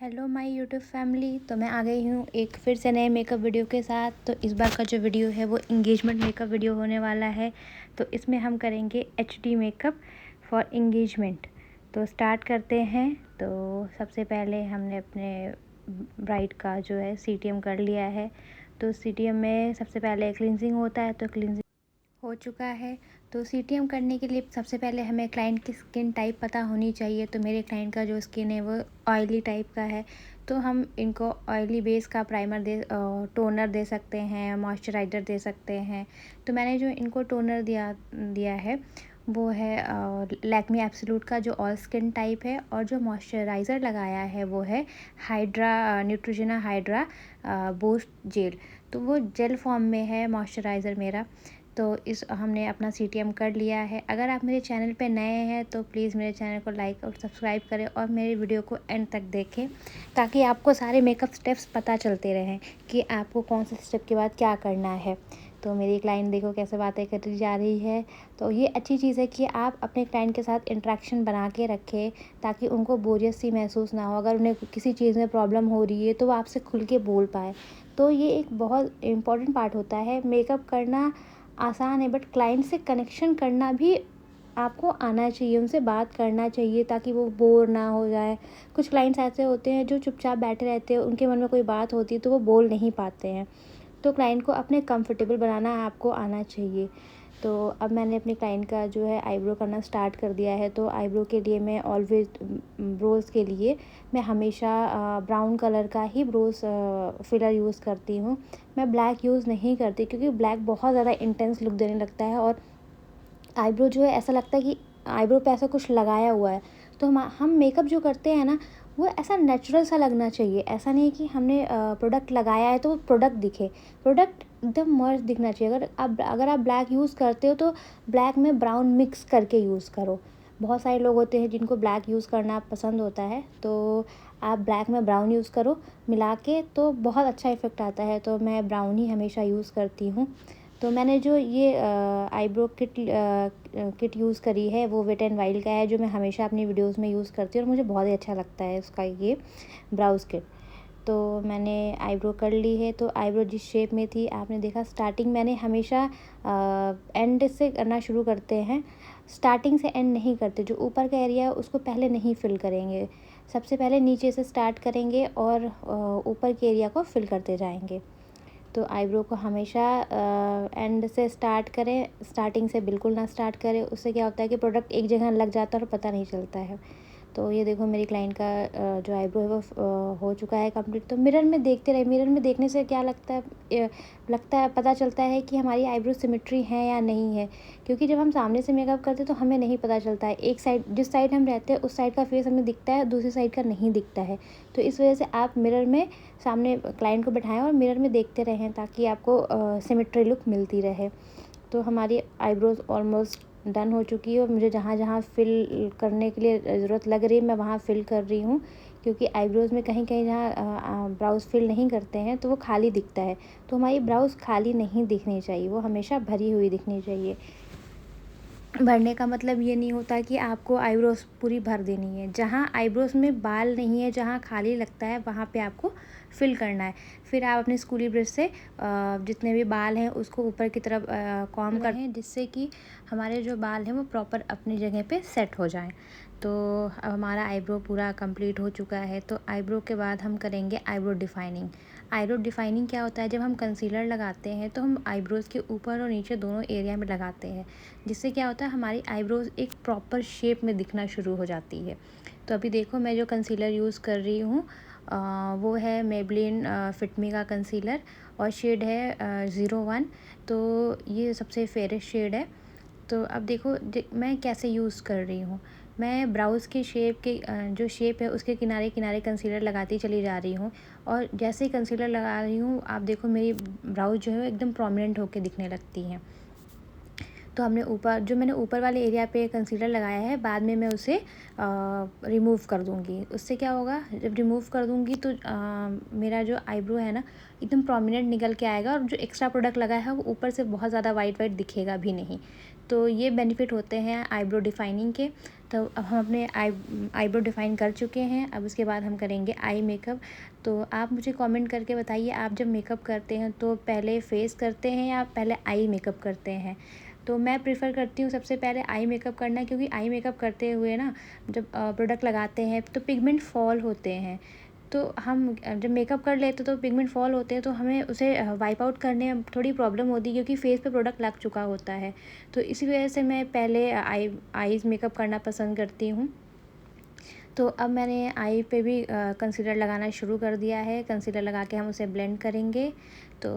Hello my YouTube family. तो मैं आ गई हूँ एक फिर से नए मेकअप वीडियो के साथ। तो इस बार का जो वीडियो है वो इंगेजमेंट मेकअप वीडियो होने वाला है। तो इसमें हम करेंगे एचडी मेकअप फॉर इंगेजमेंट। तो स्टार्ट करते हैं। तो सबसे पहले हमने अपने ब्राइड का जो है सीटीएम कर लिया है। तो सीटीएम में सबसे पहले क्लिनजिंग होता है। तो क्लिनजिंग हो चुका है। तो सीटीएम करने के लिए सबसे पहले हमें क्लाइंट की स्किन टाइप पता होनी चाहिए। तो मेरे क्लाइंट का जो स्किन है वो ऑयली टाइप का है। तो हम इनको ऑयली बेस का प्राइमर टोनर दे सकते हैं, मॉइस्चराइज़र दे सकते हैं। तो मैंने जो इनको टोनर दिया है वो है लैक्मे एब्सोल्यूट का जो ऑल स्किन टाइप है। और जो मॉइस्चराइज़र लगाया है वो है hydra Neutrogena hydra boost gel. तो वो जेल फॉर्म में है मॉइस्चराइज़र मेरा। तो इस हमने अपना सीटीएम कर लिया है। अगर आप मेरे चैनल पे नए हैं तो प्लीज़ मेरे चैनल को लाइक और सब्सक्राइब करें और मेरे वीडियो को एंड तक देखें, ताकि आपको सारे मेकअप स्टेप्स पता चलते रहें कि आपको कौन से स्टेप के बाद क्या करना है। तो मेरी क्लाइंट देखो कैसे बातें करी जा रही है। तो ये अच्छी चीज़ है कि आप अपने क्लाइंट के साथ इंटरेक्शन बना के रखें, ताकि उनको बोरियत सी महसूस ना हो। अगर उन्हें किसी चीज़ में प्रॉब्लम हो रही है तो वो आपसे खुल के बोल पाए। तो ये एक बहुत इम्पॉर्टेंट पार्ट होता है। मेकअप करना आसान है, बट क्लाइंट से कनेक्शन करना भी आपको आना चाहिए, उनसे बात करना चाहिए ताकि वो बोर ना हो जाए। कुछ क्लाइंट्स ऐसे होते हैं जो चुपचाप बैठे रहते हैं, उनके मन में कोई बात होती है तो वो बोल नहीं पाते हैं। तो क्लाइंट को अपने कंफर्टेबल बनाना आपको आना चाहिए। तो अब मैंने अपने क्लाइंट का जो है आईब्रो करना स्टार्ट कर दिया है। तो आईब्रो के लिए मैं ऑलवेज ब्रोज़ के लिए मैं हमेशा ब्राउन कलर का ही ब्रोज़ फिलर यूज़ करती हूँ। मैं ब्लैक यूज़ नहीं करती, क्योंकि ब्लैक बहुत ज़्यादा इंटेंस लुक देने लगता है और आईब्रो जो है ऐसा लगता है कि आईब्रो पे ऐसा कुछ लगाया हुआ है। तो हम मेकअप जो करते हैं ना, वो ऐसा नेचुरल सा लगना चाहिए। ऐसा नहीं कि हमने प्रोडक्ट लगाया है तो वो प्रोडक्ट दिखे। प्रोडक्ट एकदम मस्त दिखना चाहिए। अगर आप ब्लैक यूज़ करते हो तो ब्लैक में ब्राउन मिक्स करके यूज़ करो। बहुत सारे लोग होते हैं जिनको ब्लैक यूज़ करना पसंद होता है, तो आप ब्लैक में ब्राउन यूज़ करो मिला के, तो बहुत अच्छा इफ़ेक्ट आता है। तो मैं ब्राउन ही हमेशा यूज़ करती हूँ। तो मैंने जो ये आईब्रो किट यूज़ करी है वो वेट एंड वाइल्ड का है, जो मैं हमेशा अपनी वीडियोस में यूज़ करती हूँ और मुझे बहुत ही अच्छा लगता है उसका ये ब्राउज़ किट। तो मैंने आईब्रो कर ली है। तो आईब्रो जिस शेप में थी आपने देखा, स्टार्टिंग मैंने हमेशा एंड से करना शुरू करते हैं, स्टार्टिंग से एंड नहीं करते। जो ऊपर का एरिया है उसको पहले नहीं फिल करेंगे, सबसे पहले नीचे से स्टार्ट करेंगे और ऊपर के एरिया को फिल करते जाएंगे। तो आईब्रो को हमेशा एंड से स्टार्ट करें, स्टार्टिंग से बिल्कुल ना स्टार्ट करें। उससे क्या होता है कि प्रोडक्ट एक जगह लग जाता है और पता नहीं चलता है। तो ये देखो मेरी क्लाइंट का जो आईब्रो है वो हो चुका है कंप्लीट। तो मिरर में देखते रहे, मिरर में देखने से क्या लगता है पता चलता है कि हमारी आईब्रो सिमेट्री है या नहीं है। क्योंकि जब हम सामने से मेकअप करते हैं तो हमें नहीं पता चलता है, एक साइड जिस साइड हम रहते हैं उस साइड का फेस हमें दिखता है, दूसरी साइड का नहीं दिखता है। तो इस वजह से आप मिरर में सामने क्लाइंट को बैठाएं और मिरर में देखते रहें, ताकि आपको सिमेट्री लुक मिलती रहे। तो हमारी आईब्रोज ऑलमोस्ट डन हो चुकी है और मुझे जहाँ जहाँ फिल करने के लिए ज़रूरत लग रही है मैं वहाँ फिल कर रही हूँ। क्योंकि आईब्रोज़ में कहीं कहीं जहाँ ब्राउज़ फिल नहीं करते हैं तो वो खाली दिखता है। तो हमारी ब्राउज़ खाली नहीं दिखनी चाहिए, वो हमेशा भरी हुई दिखनी चाहिए। भरने का मतलब ये नहीं होता कि आपको आईब्रोज पूरी भर देनी है। जहाँ आईब्रोज में बाल नहीं है, जहाँ खाली लगता है वहाँ पे आपको फिल करना है। फिर आप अपने स्कूली ब्रश से जितने भी बाल हैं उसको ऊपर की तरफ कॉम्ब कर हैं, जिससे कि हमारे जो बाल हैं वो प्रॉपर अपनी जगह पे सेट हो जाएं। तो अब हमारा आईब्रो पूरा कंप्लीट हो चुका है। तो आईब्रो के बाद हम करेंगे आईब्रो डिफाइनिंग। आईब्रो डिफाइनिंग क्या होता है, जब हम कंसीलर लगाते हैं तो हम आईब्रोज़ के ऊपर और नीचे दोनों एरिया में लगाते हैं, जिससे क्या होता है हमारी आईब्रोज़ एक प्रॉपर शेप में दिखना शुरू हो जाती है। तो अभी देखो मैं जो कंसीलर यूज़ कर रही हूँ वो है मेबलिन फिटमी का कंसीलर और शेड है 01। तो ये सबसे फेयरेस्ट शेड है। तो अब देखो मैं कैसे यूज़ कर रही हूँ। मैं ब्राउज़ के शेप के जो शेप है उसके किनारे किनारे कंसीलर लगाती चली जा रही हूँ। और जैसे ही कंसीलर लगा रही हूँ आप देखो मेरी ब्राउज़ जो है एकदम प्रोमिनेंट होकर दिखने लगती हैं। तो मैंने ऊपर वाले एरिया पे कंसीलर लगाया है, बाद में मैं उसे रिमूव कर दूँगी। उससे क्या होगा, जब रिमूव कर दूँगी तो मेरा जो आईब्रो है ना एकदम प्रोमिनेंट निकल के आएगा और जो एक्स्ट्रा प्रोडक्ट लगा है वो ऊपर से बहुत ज़्यादा वाइट वाइट दिखेगा भी नहीं। तो ये बेनिफिट होते हैं आईब्रो डिफाइनिंग के। तो अब हम अपने आईब्रो डिफ़ाइन कर चुके हैं। अब उसके बाद हम करेंगे आई मेकअप। तो आप मुझे कमेंट करके बताइए, आप जब मेकअप करते हैं तो पहले फेस करते हैं या पहले आई मेकअप करते हैं। तो मैं प्रेफर करती हूँ सबसे पहले आई मेकअप करना, क्योंकि आई मेकअप करते हुए ना जब प्रोडक्ट लगाते हैं तो पिगमेंट फॉल होते हैं। तो हम जब मेकअप कर लेते तो पिगमेंट फॉल होते हैं, तो हमें उसे वाइप आउट करने में थोड़ी प्रॉब्लम होती है, क्योंकि फेस पे प्रोडक्ट लग चुका होता है। तो इसी वजह से मैं पहले आईज़ मेकअप करना पसंद करती हूँ। तो अब मैंने आई पे भी कंसीलर लगाना शुरू कर दिया है। कंसीलर लगा के हम उसे ब्लेंड करेंगे। तो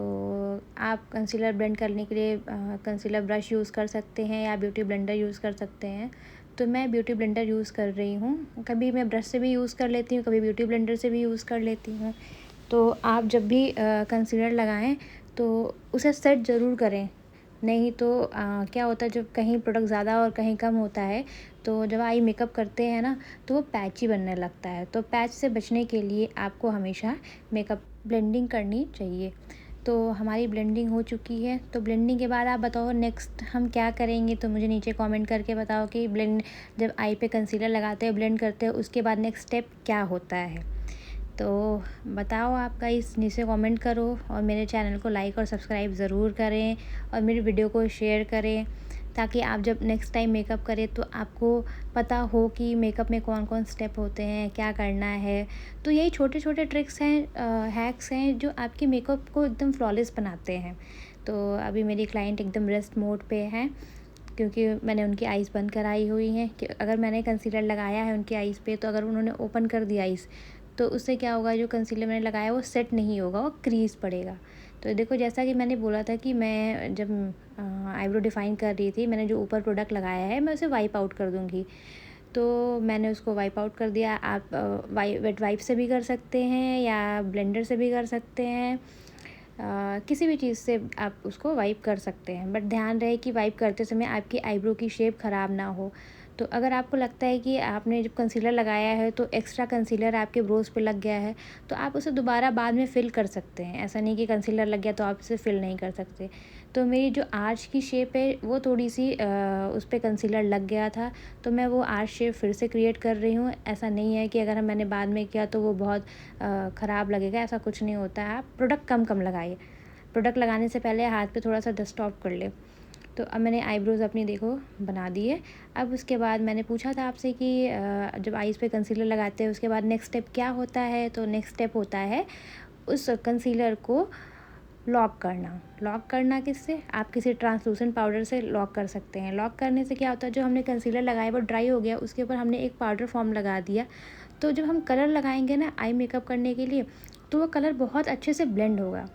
आप कंसीलर ब्लेंड करने के लिए कंसीलर ब्रश यूज़ कर सकते हैं या ब्यूटी ब्लेंडर यूज़ कर सकते हैं। तो मैं ब्यूटी ब्लेंडर यूज़ कर रही हूँ। कभी मैं ब्रश से भी यूज़ कर लेती हूँ, कभी ब्यूटी ब्लेंडर से भी यूज़ कर लेती हूँ। तो आप जब भी कंसीलर लगाएं तो उसे सेट ज़रूर करें, नहीं तो क्या होता है जब कहीं प्रोडक्ट ज़्यादा और कहीं कम होता है, तो जब आई मेकअप करते हैं ना तो वो पैची बनने लगता है। तो पैच से बचने के लिए आपको हमेशा मेकअप ब्लेंडिंग करनी चाहिए। तो हमारी ब्लेंडिंग हो चुकी है। तो ब्लेंडिंग के बाद आप बताओ नेक्स्ट हम क्या करेंगे, तो मुझे नीचे कमेंट करके बताओ कि जब आई पे कंसीलर लगाते हैं ब्लेंड करते हैं उसके बाद नेक्स्ट स्टेप क्या होता है। तो बताओ आप गाइस, नीचे कमेंट करो और मेरे चैनल को लाइक और सब्सक्राइब ज़रूर करें और मेरी वीडियो को शेयर करें, ताकि आप जब नेक्स्ट टाइम मेकअप करें तो आपको पता हो कि मेकअप में कौन कौन स्टेप होते हैं, क्या करना है। तो यही छोटे छोटे ट्रिक्स हैं, हैक्स हैं जो आपके मेकअप को एकदम फ्लॉलेस बनाते हैं। तो अभी मेरी क्लाइंट एकदम रेस्ट मोड पे है, क्योंकि मैंने उनकी आइज़ बंद कराई हुई हैं कि अगर मैंने कंसीलर लगाया है उनकी आइज़ पे, तो अगर उन्होंने ओपन कर दिया आइज़ तो उससे क्या होगा, जो कंसीलर मैंने लगाया वो सेट नहीं होगा, वो क्रीज पड़ेगा। तो देखो, जैसा कि मैंने बोला था कि मैं जब आईब्रो डिफ़ाइन कर रही थी, मैंने जो ऊपर प्रोडक्ट लगाया है मैं उसे वाइप आउट कर दूँगी। तो मैंने उसको वाइप आउट कर दिया। आप वेट वाइप से भी कर सकते हैं या ब्लेंडर से भी कर सकते हैं। किसी भी चीज़ से आप उसको वाइप कर सकते हैं, बट ध्यान रहे कि वाइप करते समय आपकी आईब्रो की शेप ख़राब ना हो। तो अगर आपको लगता है कि आपने जब कंसीलर लगाया है तो एक्स्ट्रा कंसीलर आपके ब्रोज पे लग गया है, तो आप उसे दोबारा बाद में फ़िल कर सकते हैं। ऐसा नहीं कि कंसीलर लग गया तो आप उसे फ़िल नहीं कर सकते। तो मेरी जो आर्च की शेप है वो थोड़ी सी उस पर कंसीलर लग गया था, तो मैं वो आर्च शेप फिर से क्रिएट कर रही हूँ। ऐसा नहीं है कि अगर मैंने बाद में किया तो वो बहुत ख़राब लगेगा, ऐसा कुछ नहीं होता है। आप प्रोडक्ट कम कम लगाइए। प्रोडक्ट लगाने से पहले हाथ पे थोड़ा सा डस्ट ऑफ कर ले। तो अब मैंने आईब्रोज़ अपनी देखो बना दी है। अब उसके बाद मैंने पूछा था आपसे कि जब आईज़ पे कंसीलर लगाते हैं उसके बाद नेक्स्ट स्टेप क्या होता है। तो नेक्स्ट स्टेप होता है उस कंसीलर को लॉक करना। लॉक करना किससे? आप किसी ट्रांसलूसेंट पाउडर से लॉक कर सकते हैं। लॉक करने से क्या होता है, जो हमने कंसीलर लगाया वो ड्राई हो गया, उसके ऊपर हमने एक पाउडर फॉर्म लगा दिया। तो जब हम कलर लगाएंगे ना आई मेकअप करने के लिए, तो वो कलर बहुत अच्छे से ब्लेंड होगा।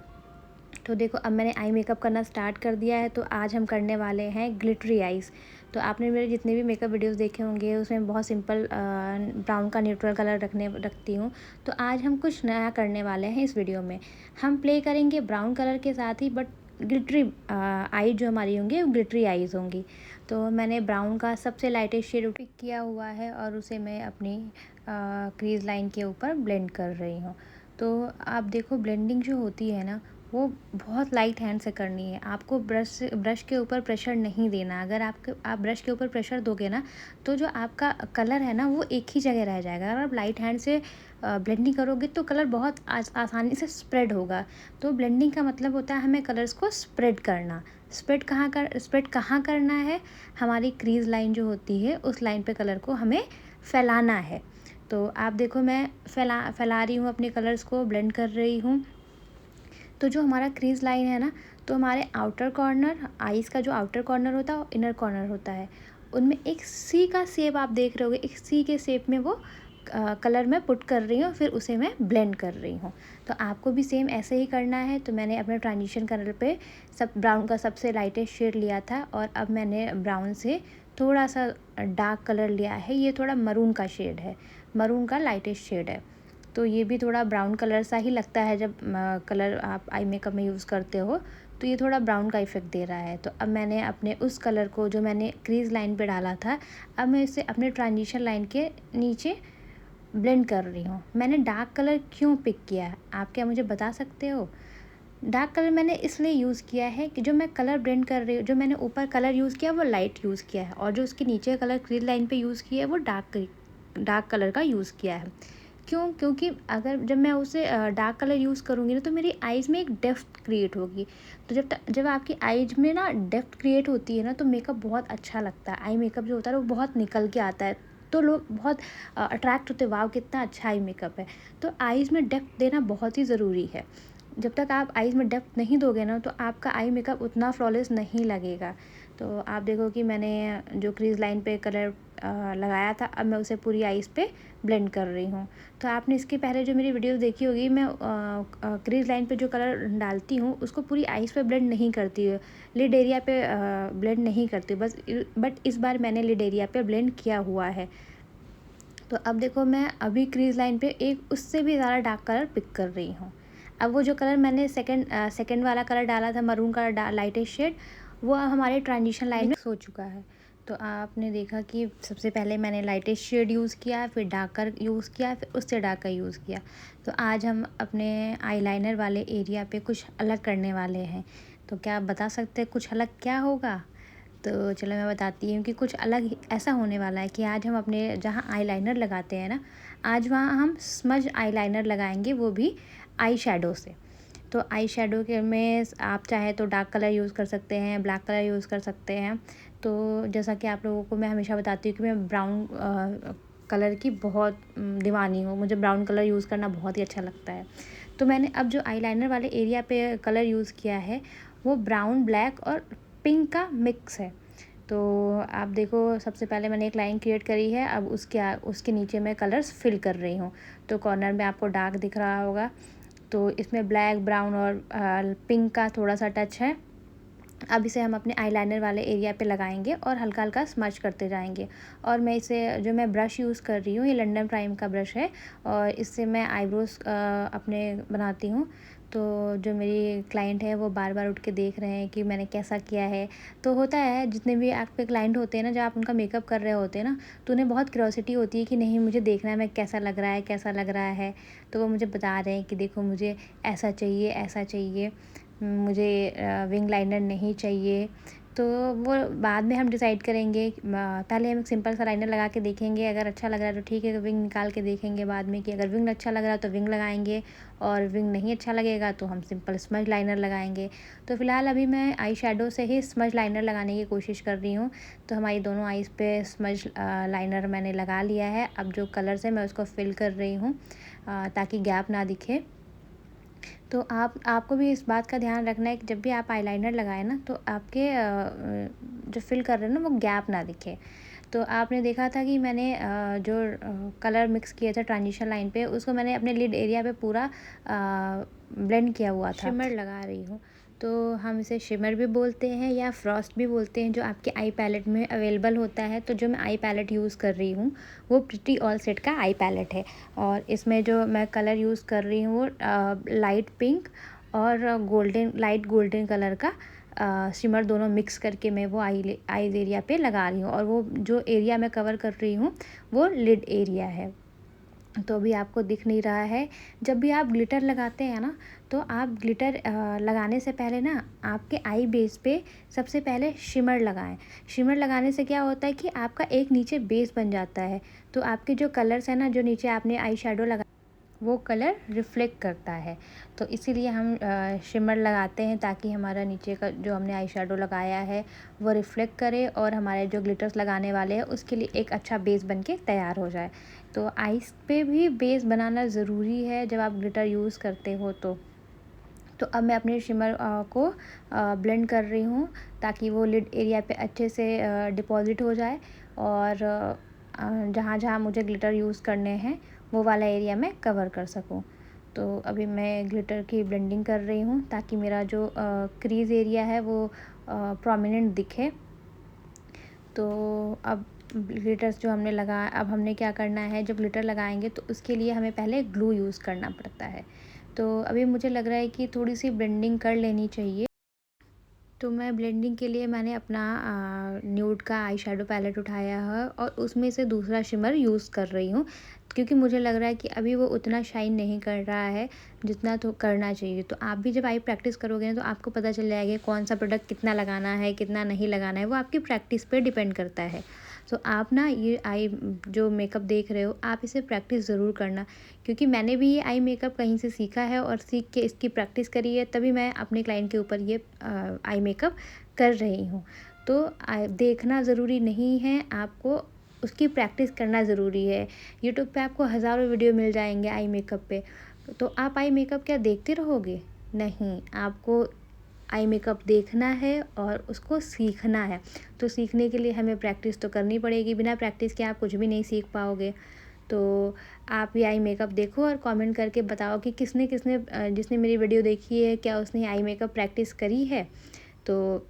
तो देखो, अब मैंने आई मेकअप करना स्टार्ट कर दिया है। तो आज हम करने वाले हैं ग्लिटरी आइज़। तो आपने मेरे जितने भी मेकअप वीडियोस देखे होंगे उसमें बहुत सिंपल ब्राउन का न्यूट्रल कलर रखती हूँ। तो आज हम कुछ नया करने वाले हैं। इस वीडियो में हम प्ले करेंगे ब्राउन कलर के साथ ही, बट ग्लिटरी आई जो हमारी होंगी वो ग्लिटरी आइज़ होंगी। तो मैंने ब्राउन का सबसे लाइटेस्ट शेड पिक किया हुआ है और उसे मैं अपनी क्रीज लाइन के ऊपर ब्लेंड कर रही हूँ। तो आप देखो, ब्लेंडिंग जो होती है ना वो बहुत लाइट हैंड से करनी है। आपको ब्रश के ऊपर प्रेशर नहीं देना। अगर आप ब्रश के ऊपर प्रेशर दोगे ना तो जो आपका कलर है ना वो एक ही जगह रह जाएगा। अगर आप लाइट हैंड से ब्लेंडिंग करोगे तो कलर बहुत आसानी से स्प्रेड होगा। तो ब्लेंडिंग का मतलब होता है हमें कलर्स को स्प्रेड करना। स्प्रेड कहाँ करना है? हमारी क्रीज लाइन जो होती है उस लाइन पे कलर को हमें फैलाना है। तो आप देखो, मैं फैला रही हूँ अपने कलर्स को, ब्लेंड कर रही हूँ। तो जो हमारा क्रीज लाइन है ना, तो हमारे आउटर कॉर्नर आईज़ का जो आउटर कॉर्नर होता है और इनर कॉर्नर होता है, उनमें एक सी का शेप आप देख रहे होगे। एक सी के शेप में वो कलर मैं पुट कर रही हूँ, फिर उसे मैं ब्लेंड कर रही हूँ। तो आपको भी सेम ऐसे ही करना है। तो मैंने अपने ट्रांजिशन कलर पे ब्राउन का सबसे लाइटेस्ट शेड लिया था और अब मैंने ब्राउन से थोड़ा सा डार्क कलर लिया है। ये थोड़ा मरून का शेड है, मरून का लाइटेस्ट शेड है। तो ये भी थोड़ा ब्राउन कलर सा ही लगता है जब कलर आप आई मेकअप में यूज़ करते हो। तो ये थोड़ा ब्राउन का इफ़ेक्ट दे रहा है। तो अब मैंने अपने उस कलर को जो मैंने क्रीज लाइन पे डाला था, अब मैं इसे अपने ट्रांजिशन लाइन के नीचे ब्लेंड कर रही हूँ। मैंने डार्क कलर क्यों पिक किया है, आप क्या मुझे बता सकते हो? डार्क कलर मैंने इसलिए यूज़ किया है कि जो मैं कलर ब्लेंड कर रही हूँ, जो मैंने ऊपर कलर यूज़ किया वो लाइट यूज़ किया है, और जो उसके नीचे कलर क्रीज लाइन पे यूज़ किया है वो डार्क कलर का यूज़ किया है। क्यों? क्योंकि अगर जब मैं उसे डार्क कलर यूज़ करूँगी ना तो मेरी आइज़ में एक डेप्थ क्रिएट होगी। तो जब आपकी आइज़ में ना डेप्थ क्रिएट होती है ना तो मेकअप बहुत अच्छा लगता है। आई मेकअप जो होता है वो बहुत निकल के आता है, तो लोग बहुत अट्रैक्ट होते हैं, वाव कितना अच्छा आई मेकअप है। तो आइज़ में डेप्थ देना बहुत ही ज़रूरी है। जब तक आप आइज़ में डेप्थ नहीं दोगे ना तो आपका आई मेकअप उतना फ्लॉलेस नहीं लगेगा। तो आप देखो कि मैंने जो क्रीज़ लाइन पे कलर लगाया था, अब मैं उसे पूरी आइज़ पे ब्लेंड कर रही हूँ। तो आपने इसके पहले जो मेरी वीडियो देखी होगी, मैं क्रीज़ लाइन पे जो कलर डालती हूँ उसको पूरी आइज़ पे ब्लेंड नहीं करती हूँ, लिड एरिया पे ब्लेंड नहीं करती हूँ बस। बट इस बार मैंने लिड एरिया पे ब्लेंड किया हुआ है। तो अब देखो मैं अभी क्रीज़ लाइन पे एक उससे भी ज़्यादा डार्क कलर पिक कर रही हूँ। अब वो जो कलर मैंने सेकंड वाला कलर डाला था, मरून कलर लाइटेस्ट शेड, वो अब हमारे ट्रांजिशन लाइन में मिक्स हो चुका है। तो आपने देखा कि सबसे पहले मैंने लाइटेस्ट शेड यूज़ किया, फिर डार्कर यूज़ किया, फिर उससे डार्कर यूज़ किया। तो आज हम अपने आईलाइनर वाले एरिया पे कुछ अलग करने वाले हैं। तो क्या आप बता सकते हैं कुछ अलग क्या होगा? तो चलो मैं बताती हूँ कि कुछ अलग ऐसा होने वाला है कि आज हम अपने जहाँ आईलाइनर लगाते हैं ना, आज वहाँ हम स्मज आईलाइनर लगाएंगे, वो भी आई शेडो से। तो आई शेडो के में आप चाहे तो डार्क कलर यूज़ कर सकते हैं, ब्लैक कलर यूज़ कर सकते हैं। तो जैसा कि आप लोगों को मैं हमेशा बताती हूँ कि मैं ब्राउन कलर की बहुत दीवानी हूँ, मुझे ब्राउन कलर यूज़ करना बहुत ही अच्छा लगता है। तो मैंने अब जो आईलाइनर वाले एरिया पे कलर यूज़ किया है वो ब्राउन, ब्लैक और पिंक का मिक्स है। तो आप देखो सबसे पहले मैंने एक लाइन क्रिएट करी है, अब उसके नीचे मैं कलर्स फिल कर रही हूँ। तो कॉर्नर में आपको डार्क दिख रहा होगा, तो इसमें ब्लैक, ब्राउन और पिंक का थोड़ा सा टच है। अब इसे हम अपने आईलाइनर वाले एरिया पे लगाएंगे और हल्का हल्का स्मच करते जाएंगे। और मैं इसे जो मैं ब्रश यूज़ कर रही हूँ ये लंडन प्राइम का ब्रश है, और इससे मैं आईब्रोज अपने बनाती हूँ। तो जो मेरी क्लाइंट है वो बार बार उठ के देख रहे हैं कि मैंने कैसा किया है। तो होता है जितने भी आपके क्लाइंट होते हैं ना, जब आप उनका मेकअप कर रहे होते हैं ना, तो उन्हें बहुत क्यूरोसिटी होती है कि नहीं मुझे देखना है मैं कैसा लग रहा है, कैसा लग रहा है। तो वो मुझे बता रहे हैं कि देखो मुझे ऐसा चाहिए, ऐसा चाहिए, मुझे विंग लाइनर नहीं चाहिए। तो वो बाद में हम डिसाइड करेंगे। पहले हम सिंपल सा लाइनर लगा के देखेंगे, अगर अच्छा लग रहा है तो ठीक है, विंग निकाल के देखेंगे बाद में कि अगर विंग अच्छा लग रहा है तो विंग लगाएंगे, और विंग नहीं अच्छा लगेगा तो हम सिंपल स्मज लाइनर लगाएंगे। तो फ़िलहाल अभी मैं आई शेडो से ही स्मज लाइनर लगाने की कोशिश कर रही हूँ। तो हमारी दोनों आइज़ पे स्मज लाइनर मैंने लगा लिया है। अब जो कलर से मैं उसको फिल कर रही हूँ ताकि गैप ना दिखे। तो आपको भी इस बात का ध्यान रखना है कि जब भी आप आईलाइनर लगाएं ना तो आपके जो फिल कर रहे हैं ना वो गैप ना दिखे। तो आपने देखा था कि मैंने जो कलर मिक्स किया था ट्रांजिशन लाइन पे, उसको मैंने अपने लिड एरिया पे पूरा ब्लेंड किया हुआ था। शिमर लगा रही हूँ, तो हम इसे शिमर भी बोलते हैं या फ्रॉस्ट भी बोलते हैं, जो आपके आई पैलेट में अवेलेबल होता है। तो जो मैं आई पैलेट यूज़ कर रही हूँ वो प्रिटी ऑल सेट का आई पैलेट है, और इसमें जो मैं कलर यूज़ कर रही हूँ वो लाइट पिंक और लाइट गोल्डन कलर का शिमर दोनों मिक्स करके मैं वो आईज एरिया पे लगा रही हूँ। और वो जो एरिया मैं कवर कर रही हूँ वो लिड एरिया है। तो अभी आपको दिख नहीं रहा है। जब भी आप ग्लिटर लगाते हैं ना, तो आप ग्लिटर लगाने से पहले ना आपके आई बेस पे सबसे पहले शिमर लगाएं। शिमर लगाने से क्या होता है कि आपका एक नीचे बेस बन जाता है, तो आपके जो कलर्स हैं ना, जो नीचे आपने आई शेडो लगा वो कलर रिफ्लेक्ट करता है। तो इसीलिए हम शिमर लगाते हैं ताकि हमारा नीचे का जो हमने आई शेडो लगाया है वो रिफ्लेक्ट करे, और हमारे जो ग्लिटर्स लगाने वाले हैं उसके लिए एक अच्छा बेस बन के तैयार हो जाए। तो आइस पे भी बेस बनाना ज़रूरी है जब आप ग्लिटर यूज़ करते हो। तो अब मैं अपने शिमर को ब्लेंड कर रही हूँ ताकि वो लिड एरिया पे अच्छे से डिपॉज़िट हो जाए, और जहाँ जहाँ मुझे ग्लिटर यूज़ करने हैं वो वाला एरिया मैं कवर कर सकूँ। तो अभी मैं ग्लिटर की ब्लेंडिंग कर रही हूँ ताकि मेरा जो क्रीज़ एरिया है वो प्रोमिनेंट दिखे। तो अब ग्लिटर्स जो हमने लगाया, अब हमने क्या करना है, जब ग्लिटर लगाएंगे तो उसके लिए हमें पहले ग्लू यूज़ करना पड़ता है। तो अभी मुझे लग रहा है कि थोड़ी सी ब्लेंडिंग कर लेनी चाहिए। तो मैं ब्लेंडिंग के लिए मैंने अपना न्यूड का आई शेडो पैलेट उठाया है और उसमें से दूसरा शिमर यूज़ कर रही हूँ, क्योंकि मुझे लग रहा है कि अभी वो उतना शाइन नहीं कर रहा है जितना तो करना चाहिए। तो आप भी जब आई प्रैक्टिस करोगे ना तो आपको पता चल जाएगा कौन सा प्रोडक्ट कितना लगाना है, कितना नहीं लगाना है, वो आपकी प्रैक्टिस पे डिपेंड करता है। तो आप ना ये आई जो मेकअप देख रहे हो, आप इसे प्रैक्टिस ज़रूर करना, क्योंकि मैंने भी ये आई मेकअप कहीं से सीखा है और सीख के इसकी प्रैक्टिस करी है, तभी मैं अपने क्लाइंट के ऊपर ये आई मेकअप कर रही हूँ। तो देखना ज़रूरी नहीं है, आपको उसकी प्रैक्टिस करना ज़रूरी है। यूट्यूब पे आपको हज़ारों वीडियो मिल जाएंगे आई मेकअप पे, तो आप आई मेकअप क्या देखते रहोगे? नहीं, आपको आई मेकअप देखना है और उसको सीखना है। तो सीखने के लिए हमें प्रैक्टिस तो करनी पड़ेगी, बिना प्रैक्टिस के आप कुछ भी नहीं सीख पाओगे। तो आप ये आई मेकअप देखो और कमेंट करके बताओ कि किसने किसने जिसने मेरी वीडियो देखी है, क्या उसने आई मेकअप प्रैक्टिस करी है। तो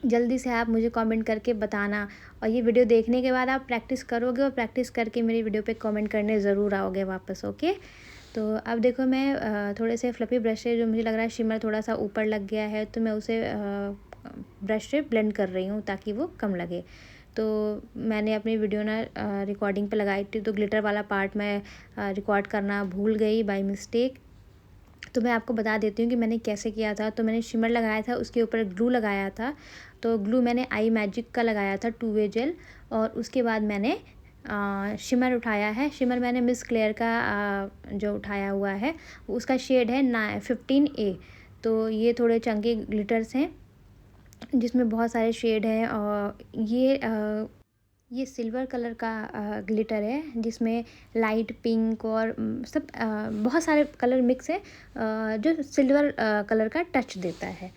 जल्दी से आप मुझे कमेंट करके बताना, और ये वीडियो देखने के बाद आप प्रैक्टिस करोगे और प्रैक्टिस करके मेरी वीडियो पे कमेंट करने ज़रूर आओगे वापस। ओके, तो अब देखो मैं थोड़े से फ्लफ़ी ब्रश से, जो मुझे लग रहा है शिमर थोड़ा सा ऊपर लग गया है, तो मैं उसे ब्रश से ब्लेंड कर रही हूँ ताकि वो कम लगे। तो मैंने अपनी वीडियो ना रिकॉर्डिंग पे लगाई थी, तो ग्लिटर वाला पार्ट मैं रिकॉर्ड करना भूल गई बाय मिस्टेक। तो मैं आपको बता देती हूँ कि मैंने कैसे किया था। तो मैंने शिमर लगाया था, उसके ऊपर ग्लू लगाया था। तो ग्लू मैंने आई मैजिक का लगाया था 2-वे जेल, और उसके बाद मैंने शिमर उठाया है। शिमर मैंने मिस क्लेयर का जो उठाया हुआ है, उसका शेड है 15A। तो ये थोड़े चंकी ग्लिटर्स हैं जिसमें बहुत सारे शेड हैं, और ये सिल्वर कलर का ग्लिटर है जिसमें लाइट पिंक और सब बहुत सारे कलर मिक्स है, जो सिल्वर कलर का टच देता है।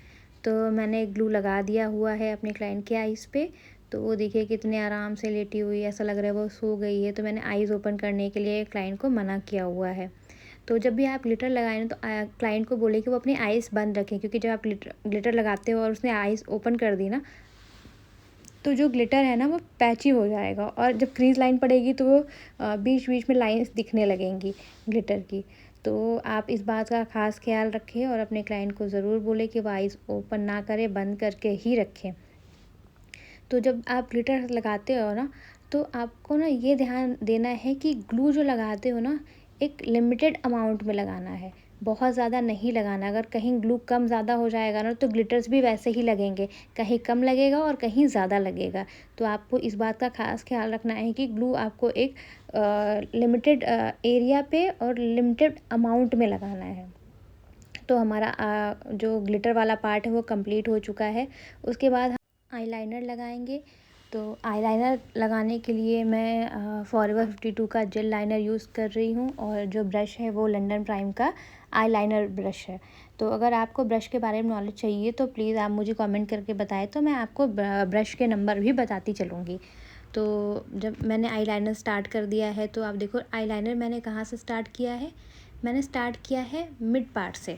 तो मैंने ग्लू लगा दिया हुआ है अपने क्लाइंट के आइज़ पे। तो वो देखिए कितने आराम से लेटी हुई है, ऐसा लग रहा है वो सो गई है। तो मैंने आइज़ ओपन करने के लिए क्लाइंट को मना किया हुआ है। तो जब भी आप ग्लिटर लगाएं ना, तो क्लाइंट को बोले कि वो अपनी आइज़ बंद रखें, क्योंकि जब आप ग्लिटर लगाते हो और उसने आइज़ ओपन कर दी ना, तो जो ग्लिटर है ना वो पैची हो जाएगा, और जब क्रीज लाइन पड़ेगी तो वो बीच बीच में लाइंस दिखने लगेंगी ग्लिटर की। तो आप इस बात का ख़ास ख्याल रखें और अपने क्लाइंट को ज़रूर बोले कि वो आइज़ ओपन ना करे, बंद करके ही रखें। तो जब आप ग्लिटर लगाते हो ना, तो आपको ना ये ध्यान देना है कि ग्लू जो लगाते हो ना, एक लिमिटेड अमाउंट में लगाना है, बहुत ज़्यादा नहीं लगाना। अगर कहीं ग्लू कम ज़्यादा हो जाएगा ना, तो ग्लिटर्स भी वैसे ही लगेंगे, कहीं कम लगेगा और कहीं ज़्यादा लगेगा। तो आपको इस बात का ख़ास ख्याल रखना है कि ग्लू आपको एक लिमिटेड एरिया पे और लिमिटेड अमाउंट में लगाना है। तो हमारा जो ग्लिटर वाला पार्ट है वो कंप्लीट हो चुका है। उसके बाद हम आईलाइनर लगाएंगे। तो आईलाइनर लगाने के लिए मैं फॉरएवर 52 का जेल लाइनर यूज़ कर रही हूँ, और जो ब्रश है वो लंडन प्राइम का आईलाइनर ब्रश है। तो अगर आपको ब्रश के बारे में नॉलेज चाहिए तो प्लीज़ आप मुझे कमेंट करके बताएं, तो मैं आपको ब्रश के नंबर भी बताती चलूँगी। तो जब मैंने आईलाइनर स्टार्ट कर दिया है, तो आप देखो आईलाइनर मैंने कहाँ से स्टार्ट किया है। मैंने स्टार्ट किया है मिड पार्ट से।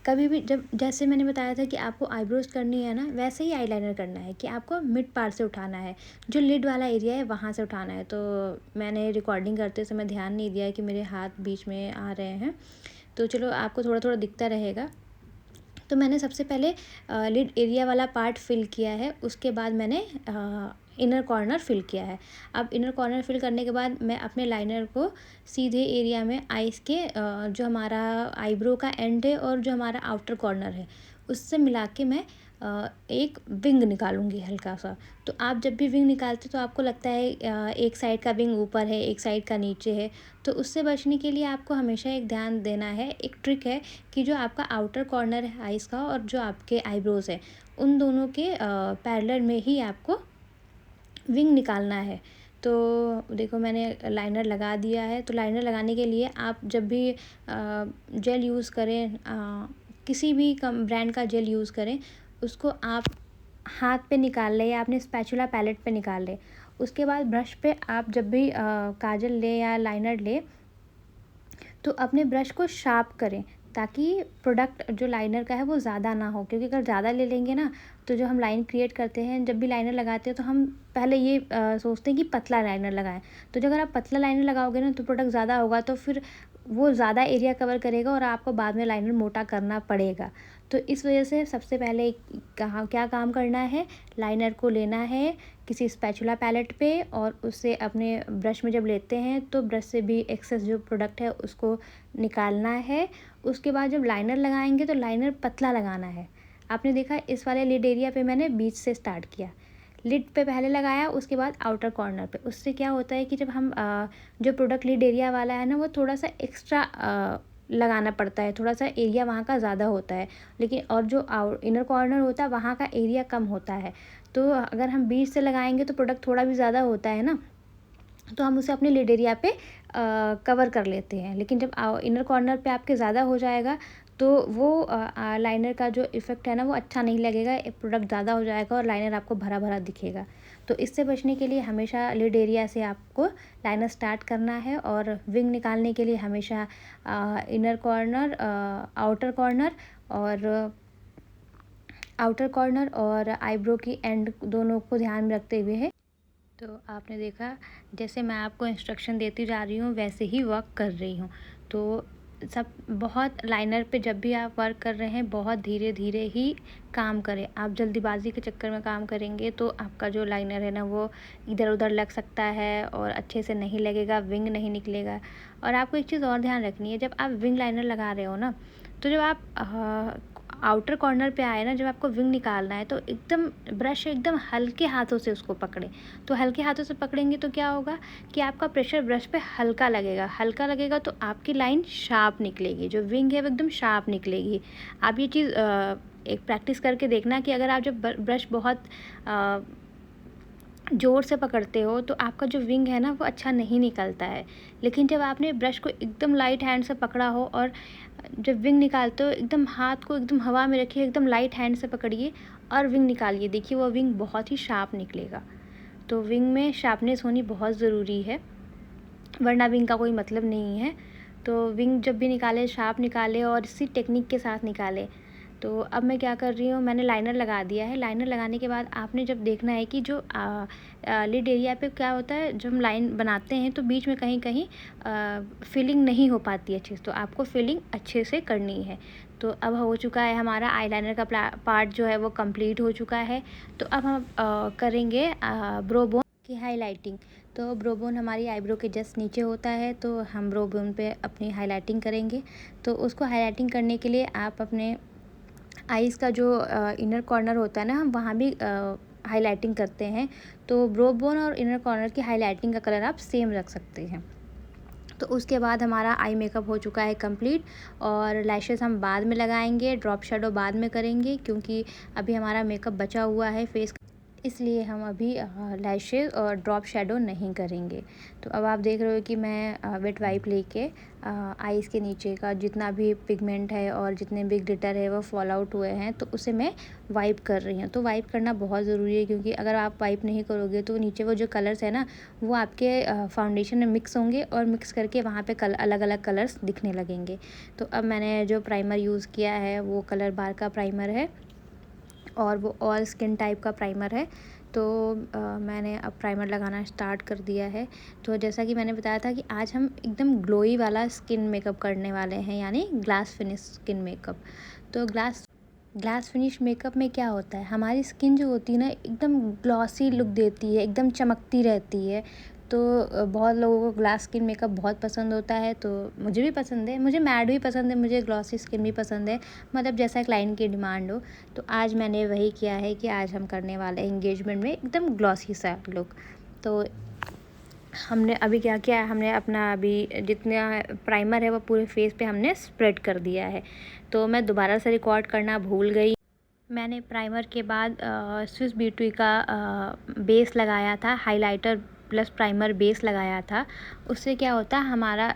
कभी भी जब, जैसे मैंने बताया था कि आपको आईब्रोज करनी है ना, वैसे ही आईलाइनर करना है कि आपको मिड पार्ट से उठाना है, जो लिड वाला एरिया है वहाँ से उठाना है। तो मैंने रिकॉर्डिंग करते समय ध्यान नहीं दिया कि मेरे हाथ बीच में आ रहे हैं, तो चलो आपको थोड़ा थोड़ा दिखता रहेगा। तो मैंने सबसे पहले लिड एरिया वाला पार्ट फिल किया है, उसके बाद मैंने इनर कॉर्नर फिल किया है। अब इनर कॉर्नर फिल करने के बाद मैं अपने लाइनर को सीधे एरिया में आइज़ के जो हमारा आईब्रो का एंड है और जो हमारा आउटर कॉर्नर है उससे मिला के मैं एक विंग निकालूंगी हल्का सा। तो आप जब भी विंग निकालते तो आपको लगता है एक साइड का विंग ऊपर है, एक साइड का नीचे है, तो उससे बचने के लिए आपको हमेशा एक ध्यान देना है, एक ट्रिक है कि जो आपका आउटर कॉर्नर है आइज़ का और जो आपके आईब्रोज है, उन दोनों के पैरेलल में ही आपको विंग निकालना है। तो देखो मैंने लाइनर लगा दिया है। तो लाइनर लगाने के लिए आप जब भी जेल यूज़ करें, किसी भी ब्रांड का जेल यूज़ करें, उसको आप हाथ पे निकाल लें या अपने स्पैचुला पैलेट पे निकाल लें। उसके बाद ब्रश पे आप जब भी काजल ले या लाइनर ले, तो अपने ब्रश को शार्प करें ताकि प्रोडक्ट जो लाइनर का है वो ज़्यादा ना हो, क्योंकि अगर ज़्यादा ले लेंगे ना, तो जो हम लाइन क्रिएट करते हैं, जब भी लाइनर लगाते हैं तो हम पहले ये सोचते हैं कि पतला लाइनर लगाएं। तो जो अगर आप पतला लाइनर लगाओगे ना, तो प्रोडक्ट ज़्यादा होगा, तो फिर वो ज़्यादा एरिया कवर करेगा और आपको बाद में लाइनर मोटा करना पड़ेगा। तो इस वजह से सबसे पहले क्या काम करना है, लाइनर को लेना है किसी स्पैचुला पैलेट पे और उससे अपने ब्रश में जब लेते हैं तो ब्रश से भी एक्सेस जो प्रोडक्ट है उसको निकालना है। उसके बाद जब लाइनर लगाएंगे तो लाइनर पतला लगाना है। आपने देखा इस वाले लिड एरिया पे मैंने बीच से स्टार्ट किया, लिड पे पहले लगाया, उसके बाद आउटर कॉर्नर पे। उससे क्या होता है कि जब हम जो प्रोडक्ट लिड एरिया वाला है ना वो थोड़ा सा एक्स्ट्रा लगाना पड़ता है, थोड़ा सा एरिया वहाँ का ज़्यादा होता है, लेकिन और जो इनर कॉर्नर होता है वहाँ का एरिया कम होता है। तो अगर हम बीच से लगाएंगे तो प्रोडक्ट थोड़ा भी ज़्यादा होता है ना, तो हम उसे अपने लिड एरिया पे कवर कर लेते हैं। लेकिन जब इनर कॉर्नर पे आपके ज़्यादा हो जाएगा तो वो लाइनर का जो इफ़ेक्ट है ना वो अच्छा नहीं लगेगा, प्रोडक्ट ज़्यादा हो जाएगा और लाइनर आपको भरा भरा दिखेगा। तो इससे बचने के लिए हमेशा लिड एरिया से आपको लाइनर स्टार्ट करना है और विंग निकालने के लिए हमेशा इनर कॉर्नर, आउटर कॉर्नर और आईब्रो की एंड दोनों को ध्यान में रखते हुए है। तो आपने देखा जैसे मैं आपको इंस्ट्रक्शन देती जा रही हूँ वैसे ही वर्क कर रही हूँ। तो सब बहुत लाइनर पे जब भी आप वर्क कर रहे हैं बहुत धीरे धीरे ही काम करें। आप जल्दीबाजी के चक्कर में काम करेंगे तो आपका जो लाइनर है ना वो इधर उधर लग सकता है और अच्छे से नहीं लगेगा, विंग नहीं निकलेगा। और आपको एक चीज़ और ध्यान रखनी है, जब आप विंग लाइनर लगा रहे हो ना तो जब आप आउटर कॉर्नर पे आए ना, जब आपको विंग निकालना है तो एकदम ब्रश एकदम हल्के हाथों से उसको पकड़ें। तो हल्के हाथों से पकड़ेंगे तो क्या होगा कि आपका प्रेशर ब्रश पे हल्का लगेगा तो आपकी लाइन शार्प निकलेगी, जो विंग है वो एकदम शार्प निकलेगी। आप ये चीज़ एक प्रैक्टिस करके देखना कि अगर आप जब ब्रश बहुत ज़ोर से पकड़ते हो तो आपका जो विंग है ना वो अच्छा नहीं निकलता है। लेकिन जब आपने ब्रश को एकदम लाइट हैंड से पकड़ा हो और जब विंग निकालते हो एकदम हाथ को एकदम हवा में रखिए, एकदम लाइट हैंड से पकड़िए और विंग निकालिए, देखिए वो विंग बहुत ही शार्प निकलेगा। तो विंग में शार्पनेस होनी बहुत ज़रूरी है, वरना विंग का कोई मतलब नहीं है। तो विंग जब भी निकाले शार्प निकाले और इसी टेक्निक के साथ निकाले। तो अब मैं क्या कर रही हूँ, मैंने लाइनर लगा दिया है। लाइनर लगाने के बाद आपने जब देखना है कि जो लिड एरिया पे क्या होता है, जब हम लाइन बनाते हैं तो बीच में कहीं कहीं फिलिंग नहीं हो पाती अच्छे से, तो आपको फिलिंग अच्छे से करनी है। तो अब हो चुका है हमारा आईलाइनर का पार्ट जो है वो कंप्लीट हो चुका है। तो अब हम करेंगे ब्रो बोन की हाईलाइटिंग। तो ब्रो बोन हमारी आईब्रो के जस्ट नीचे होता है, तो हम ब्रो बोन पे अपनी हाईलाइटिंग करेंगे। तो उसको हाईलाइटिंग करने के लिए आप अपने आईज़ का जो इनर कॉर्नर होता है ना, हम वहाँ भी हाईलाइटिंग करते हैं। तो ब्रो बोन और इनर कॉर्नर की हाईलाइटिंग का कलर आप सेम रख सकते हैं। तो उसके बाद हमारा आई मेकअप हो चुका है कंप्लीट। और लैशेस हम बाद में लगाएंगे, ड्रॉप शेडो बाद में करेंगे क्योंकि अभी हमारा मेकअप बचा हुआ है फेस, इसलिए हम अभी लैशेस और ड्रॉप शेडो नहीं करेंगे। तो अब आप देख रहे हो कि मैं वेट वाइप लेके आईज़ के नीचे का जितना भी पिगमेंट है और जितने भी ग्लिटर है वो फॉल आउट हुए हैं तो उसे मैं वाइप कर रही हूँ। तो वाइप करना बहुत ज़रूरी है क्योंकि अगर आप वाइप नहीं करोगे तो नीचे वो जो कलर्स है ना वो आपके फाउंडेशन में मिक्स होंगे और मिक्स करके वहाँ पे अलग अलग कलर्स दिखने लगेंगे। तो अब मैंने जो प्राइमर यूज़ किया है वो कलर बार का प्राइमर है और वो ऑल स्किन टाइप का प्राइमर है। तो मैंने अब प्राइमर लगाना स्टार्ट कर दिया है। तो जैसा कि मैंने बताया था कि आज हम एकदम ग्लोई वाला स्किन मेकअप करने वाले हैं, यानी ग्लास फिनिश स्किन मेकअप। तो ग्लास फिनिश मेकअप में क्या होता है, हमारी स्किन जो होती है ना एकदम ग्लॉसी लुक देती है, एकदम चमकती रहती है। तो बहुत लोगों को ग्लास स्किन मेकअप बहुत पसंद होता है, तो मुझे भी पसंद है, मुझे मैट भी पसंद है, मुझे ग्लॉसी स्किन भी पसंद है, मतलब जैसा क्लाइंट की डिमांड हो। तो आज मैंने वही किया है कि आज हम करने वाले एंगेजमेंट में एकदम ग्लॉसी सा लुक। तो हमने अभी क्या किया है, हमने अपना अभी जितना प्राइमर है वो पूरे फेस पे हमने स्प्रेड कर दिया है। तो मैं दोबारा से रिकॉर्ड करना भूल गई। मैंने प्राइमर के बाद स्विस ब्यूटी का बेस लगाया था, हाइलाइटर प्लस प्राइमर बेस लगाया था। उससे क्या होता है हमारा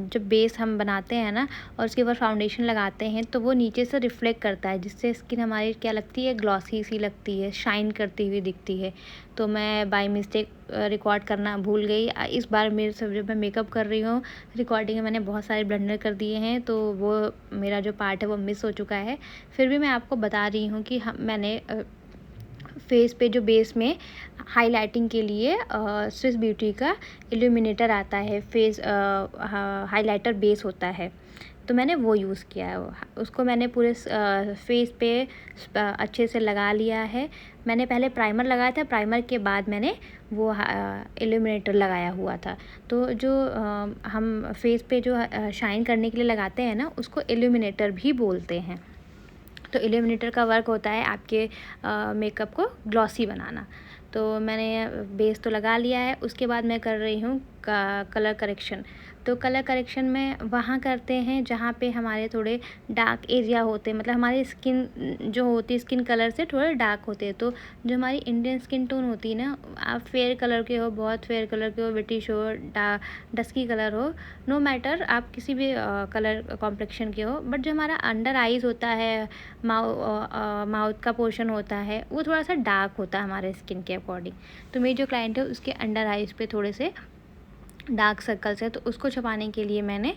जब बेस हम बनाते हैं ना और उसके ऊपर फाउंडेशन लगाते हैं तो वो नीचे से रिफ्लेक्ट करता है, जिससे स्किन हमारी क्या लगती है, ग्लॉसी सी लगती है, शाइन करती हुई दिखती है। तो मैं बाय मिस्टेक रिकॉर्ड करना भूल गई। इस बार मेरे सब जब मैं मेकअप कर रही हूँ रिकॉर्डिंग में मैंने बहुत सारे ब्लंडर कर दिए हैं, तो वो मेरा जो पार्ट है वो मिस हो चुका है। फिर भी मैं आपको बता रही हूँ कि मैंने फेस पे जो बेस में हाइलाइटिंग के लिए स्विस ब्यूटी का इल्यूमिनेटर आता है, फेस हाइलाइटर बेस होता है, तो मैंने वो यूज़ किया है। उसको मैंने पूरे फेस पे अच्छे से लगा लिया है। मैंने पहले प्राइमर लगाया था, प्राइमर के बाद मैंने वो इल्यूमिनेटर लगाया हुआ था। तो जो हम फेस पे जो शाइन करने के लिए लगाते हैं ना, उसको इल्यूमिनेटर भी बोलते हैं। तो इल्यूमिनेटर का वर्क होता है आपके मेकअप को ग्लॉसी बनाना। तो मैंने बेस तो लगा लिया है, उसके बाद मैं कर रही हूँ कलर करेक्शन। तो कलर करेक्शन में वहाँ करते हैं जहाँ पे हमारे थोड़े डार्क एरिया होते हैं, मतलब हमारी स्किन जो होती है स्किन कलर से थोड़े डार्क होते हैं। तो जो हमारी इंडियन स्किन टोन होती है ना, आप फेयर कलर के हो, बहुत फेयर कलर के हो, ब्रिटिश हो, डस्की कलर हो, नो मैटर आप किसी भी कलर कॉम्प्लेक्शन के हो, बट जो हमारा अंडर आइज़ होता है, माउथ का पोर्शन होता है, वो थोड़ा सा डार्क होता है हमारे स्किन के अकॉर्डिंग। तो मेरी जो क्लाइंट है उसके अंडर आइज़ पे थोड़े से डार्क सर्कल्स है, तो उसको छुपाने के लिए मैंने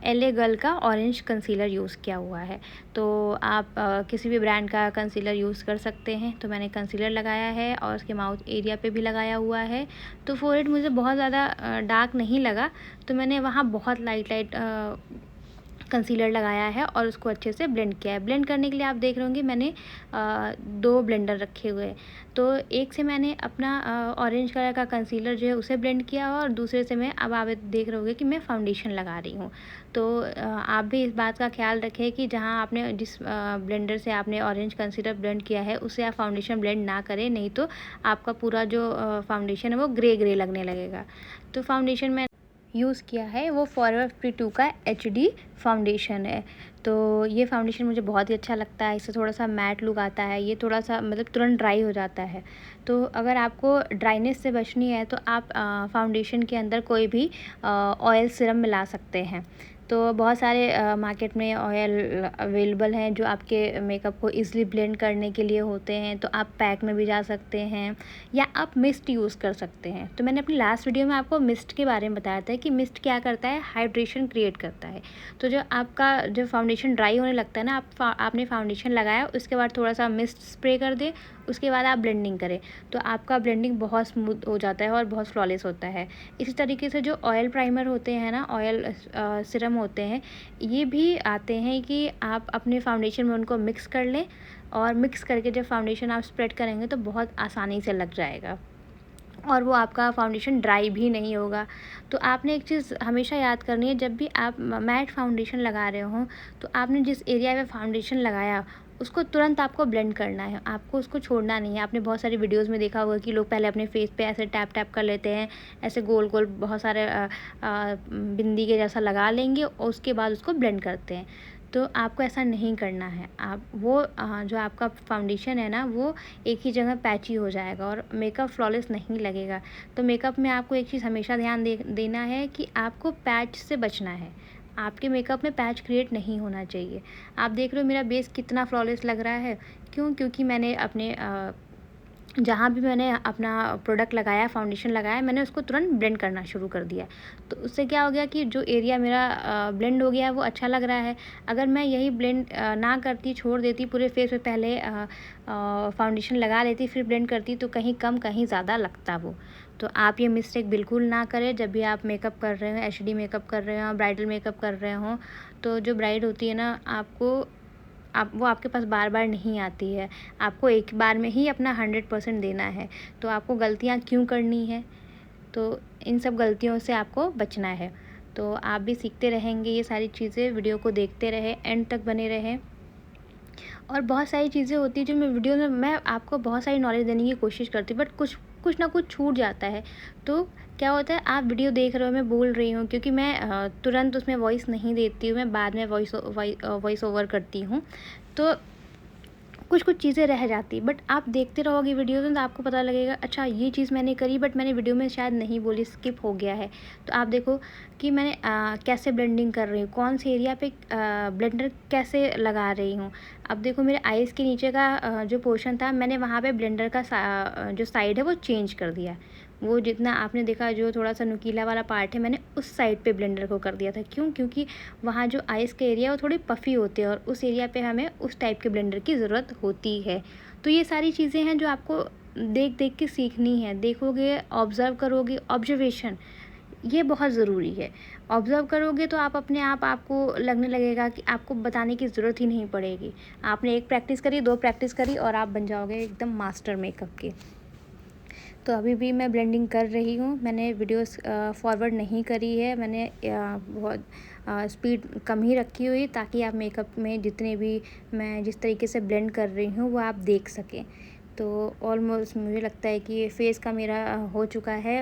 LA गर्ल का ऑरेंज कंसीलर यूज़ किया हुआ है। तो आप किसी भी ब्रांड का कंसीलर यूज़ कर सकते हैं। तो मैंने कंसीलर लगाया है और उसके माउथ एरिया पे भी लगाया हुआ है। तो फोरहेड मुझे बहुत ज़्यादा डार्क नहीं लगा, तो मैंने वहाँ बहुत लाइट कंसीलर लगाया है और उसको अच्छे से ब्लेंड किया है। ब्लेंड करने के लिए आप देख रहे होंगे मैंने 2 ब्लेंडर रखे हुए हैं। तो एक से मैंने अपना ऑरेंज कलर का कंसीलर जो है उसे ब्लेंड किया और दूसरे से मैं अब आप देख रहे होंगे कि मैं फाउंडेशन लगा रही हूँ। तो आप भी इस बात का ख्याल रखें कि जहाँ आपने जिस ब्लेंडर से आपने ऑरेंज कंसीलर ब्लेंड किया है उससे आप फाउंडेशन ब्लेंड ना करें, नहीं तो आपका पूरा जो फाउंडेशन है वो ग्रे लगने लगेगा। तो फाउंडेशन में यूज़ किया है वो फॉरएवर 52 का HD फाउंडेशन है। तो ये फाउंडेशन मुझे बहुत ही अच्छा लगता है, इससे थोड़ा सा मैट लुक आता है, ये थोड़ा सा मतलब तुरंत ड्राई हो जाता है। तो अगर आपको ड्राइनेस से बचनी है तो आप फाउंडेशन के अंदर कोई भी ऑयल सिरम मिला सकते हैं। तो बहुत सारे मार्केट में ऑयल अवेलेबल हैं जो आपके मेकअप को ईज़िली ब्लेंड करने के लिए होते हैं। तो आप पैक में भी जा सकते हैं या आप मिस्ट यूज़ कर सकते हैं। तो मैंने अपनी लास्ट वीडियो में आपको मिस्ट के बारे में बताया था कि मिस्ट क्या करता है, हाइड्रेशन क्रिएट करता है। तो जो आपका जो फाउंडेशन ड्राई होने लगता है ना, आपने फाउंडेशन लगाया उसके बाद थोड़ा सा मिस्ट स्प्रे कर दे, उसके बाद आप ब्लेंडिंग करें तो आपका ब्लेंडिंग बहुत स्मूथ हो जाता है और बहुत फ्लॉलेस होता है। इसी तरीके से जो ऑयल प्राइमर होते हैं ना, ऑयल सिरम होते हैं, ये भी आते हैं कि आप अपने फाउंडेशन में उनको मिक्स कर लें और मिक्स करके जब फाउंडेशन आप स्प्रेड करेंगे तो बहुत आसानी से लग जाएगा और वो आपका फाउंडेशन ड्राई भी नहीं होगा। तो आपने एक चीज़ हमेशा याद करनी है, जब भी आप मैट फाउंडेशन लगा रहे हो तो आपने जिस एरिया में फाउंडेशन लगाया उसको तुरंत आपको ब्लेंड करना है, आपको उसको छोड़ना नहीं है। आपने बहुत सारी वीडियोस में देखा होगा कि लोग पहले अपने फेस पे ऐसे टैप कर लेते हैं, ऐसे गोल गोल बहुत सारे बिंदी के जैसा लगा लेंगे और उसके बाद उसको ब्लेंड करते हैं। तो आपको ऐसा नहीं करना है। आप वो जो आपका फाउंडेशन है ना, वो एक ही जगह पैची हो जाएगा और मेकअप फ्लॉलेस नहीं लगेगा। तो मेकअप में आपको एक चीज़ हमेशा ध्यान देना है कि आपको पैच से बचना है। आपके मेकअप में पैच क्रिएट नहीं होना चाहिए। आप देख रहे हो मेरा बेस कितना फ्लॉलेस लग रहा है, क्योंकि मैंने अपने जहाँ भी मैंने अपना प्रोडक्ट लगाया, फाउंडेशन लगाया, मैंने उसको तुरंत ब्लेंड करना शुरू कर दिया। तो उससे क्या हो गया कि जो एरिया मेरा ब्लेंड हो गया है वो अच्छा लग रहा है। अगर मैं यही ब्लेंड ना करती, छोड़ देती, पूरे फेस पे पहले फाउंडेशन लगा लेती फिर ब्लेंड करती, तो कहीं कम कहीं ज़्यादा लगता वो। तो आप ये मिस्टेक बिल्कुल ना करें जब भी आप मेकअप कर रहे हो, HD मेकअप कर रहे हो, ब्राइडल मेकअप कर रहे हो। तो जो ब्राइड होती है ना, वो आपके पास बार बार नहीं आती है, आपको एक बार में ही अपना 100% देना है। तो आपको गलतियाँ क्यों करनी है, तो इन सब गलतियों से आपको बचना है। तो आप भी सीखते रहेंगे ये सारी चीज़ें, वीडियो को देखते रहें, एंड तक बने रहें। और बहुत सारी चीज़ें होती हैं जो मैं वीडियो में मैं आपको बहुत सारी नॉलेज देने की कोशिश करती हूँ, बट कुछ ना कुछ छूट जाता है। तो क्या होता है, आप वीडियो देख रहे हो, मैं बोल रही हूँ, क्योंकि मैं तुरंत उसमें वॉइस नहीं देती हूँ, मैं बाद में वॉइस ओवर करती हूँ। तो कुछ चीज़ें रह जाती, बट आप देखते रहोगे वीडियोज़ में तो आपको पता लगेगा, अच्छा ये चीज़ मैंने करी बट मैंने वीडियो में शायद नहीं बोली, स्किप हो गया है। तो आप देखो कि मैंने कैसे ब्लेंडिंग कर रही हूँ, कौन से एरिया पे ब्लेंडर कैसे लगा रही हूँ। अब देखो मेरे आइज़ के नीचे का जो पोर्शन था, मैंने वहाँ पे ब्लेंडर का जो साइड है वो चेंज कर दिया। वो जितना आपने देखा जो थोड़ा सा नुकीला वाला पार्ट है मैंने उस साइड पे ब्लेंडर को कर दिया था। क्यों? क्योंकि वहाँ जो आइस का एरिया वो थोड़ी पफ़ी होते हैं और उस एरिया पे हमें उस टाइप के ब्लेंडर की ज़रूरत होती है। तो ये सारी चीज़ें हैं जो आपको देख देख के सीखनी है। देखोगे, ऑब्ज़र्व करोगे, ऑब्जर्वेशन ये बहुत ज़रूरी है। ऑब्ज़र्व करोगे तो आप अपने आप आपको लगने लगेगा कि आपको बताने की ज़रूरत ही नहीं पड़ेगी। आपने 1 प्रैक्टिस करी, 2 प्रैक्टिस करी और आप बन जाओगे एकदम मास्टर मेकअप के। तो अभी भी मैं ब्लेंडिंग कर रही हूँ। मैंने वीडियोस फॉरवर्ड नहीं करी है। मैंने बहुत स्पीड कम ही रखी हुई ताकि आप मेकअप में जितने भी मैं जिस तरीके से ब्लेंड कर रही हूँ वो आप देख सकें। तो ऑलमोस्ट मुझे लगता है कि फेस का मेरा हो चुका है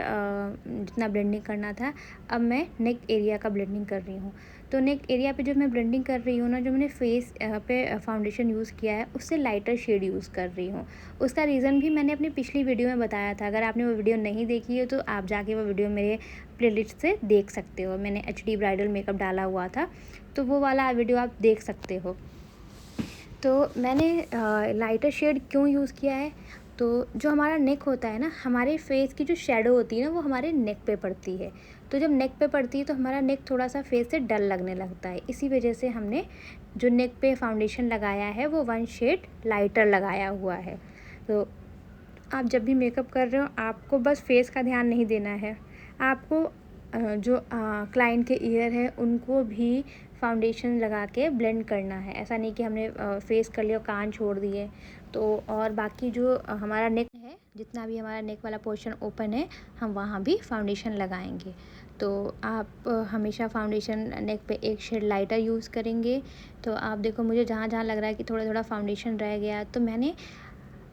जितना ब्लेंडिंग करना था। अब मैं नेक एरिया का ब्लेंडिंग कर रही हूँ। तो नेक एरिया पे जो मैं ब्लेंडिंग कर रही हूँ ना, जो मैंने फेस पे फाउंडेशन यूज़ किया है उससे लाइटर शेड यूज़ कर रही हूँ। उसका रीज़न भी मैंने अपनी पिछली वीडियो में बताया था। अगर आपने वो वीडियो नहीं देखी है तो आप जाके वो वीडियो मेरे प्लेलिस्ट से देख सकते हो। मैंने एचडी ब्राइडल मेकअप डाला हुआ था, तो वो वाला वीडियो आप देख सकते हो। तो मैंने लाइटर शेड क्यों यूज़ किया है, तो जो हमारा नेक होता है ना, हमारे फेस की जो शैडो होती है ना वो हमारे नेक पे पड़ती है। तो जब नेक पे पड़ती है तो हमारा नेक थोड़ा सा फेस से डल लगने लगता है। इसी वजह से हमने जो नेक पे फाउंडेशन लगाया है वो 1 शेड लाइटर लगाया हुआ है। तो आप जब भी मेकअप कर रहे हो आपको बस फेस का ध्यान नहीं देना है, आपको जो क्लाइंट के ईयर है उनको भी फाउंडेशन लगा के ब्लेंड करना है। ऐसा नहीं कि हमने फेस कर लिया और कान छोड़ दिए। तो और बाकी जो हमारा नेक है, जितना भी हमारा नेक वाला पोर्शन ओपन है, हम वहाँ भी फाउंडेशन लगाएंगे। तो आप हमेशा फाउंडेशन नेक पे 1 शेड लाइटर यूज़ करेंगे। तो आप देखो, मुझे जहाँ जहाँ लग रहा है कि थोड़ा थोड़ा फाउंडेशन रह गया तो मैंने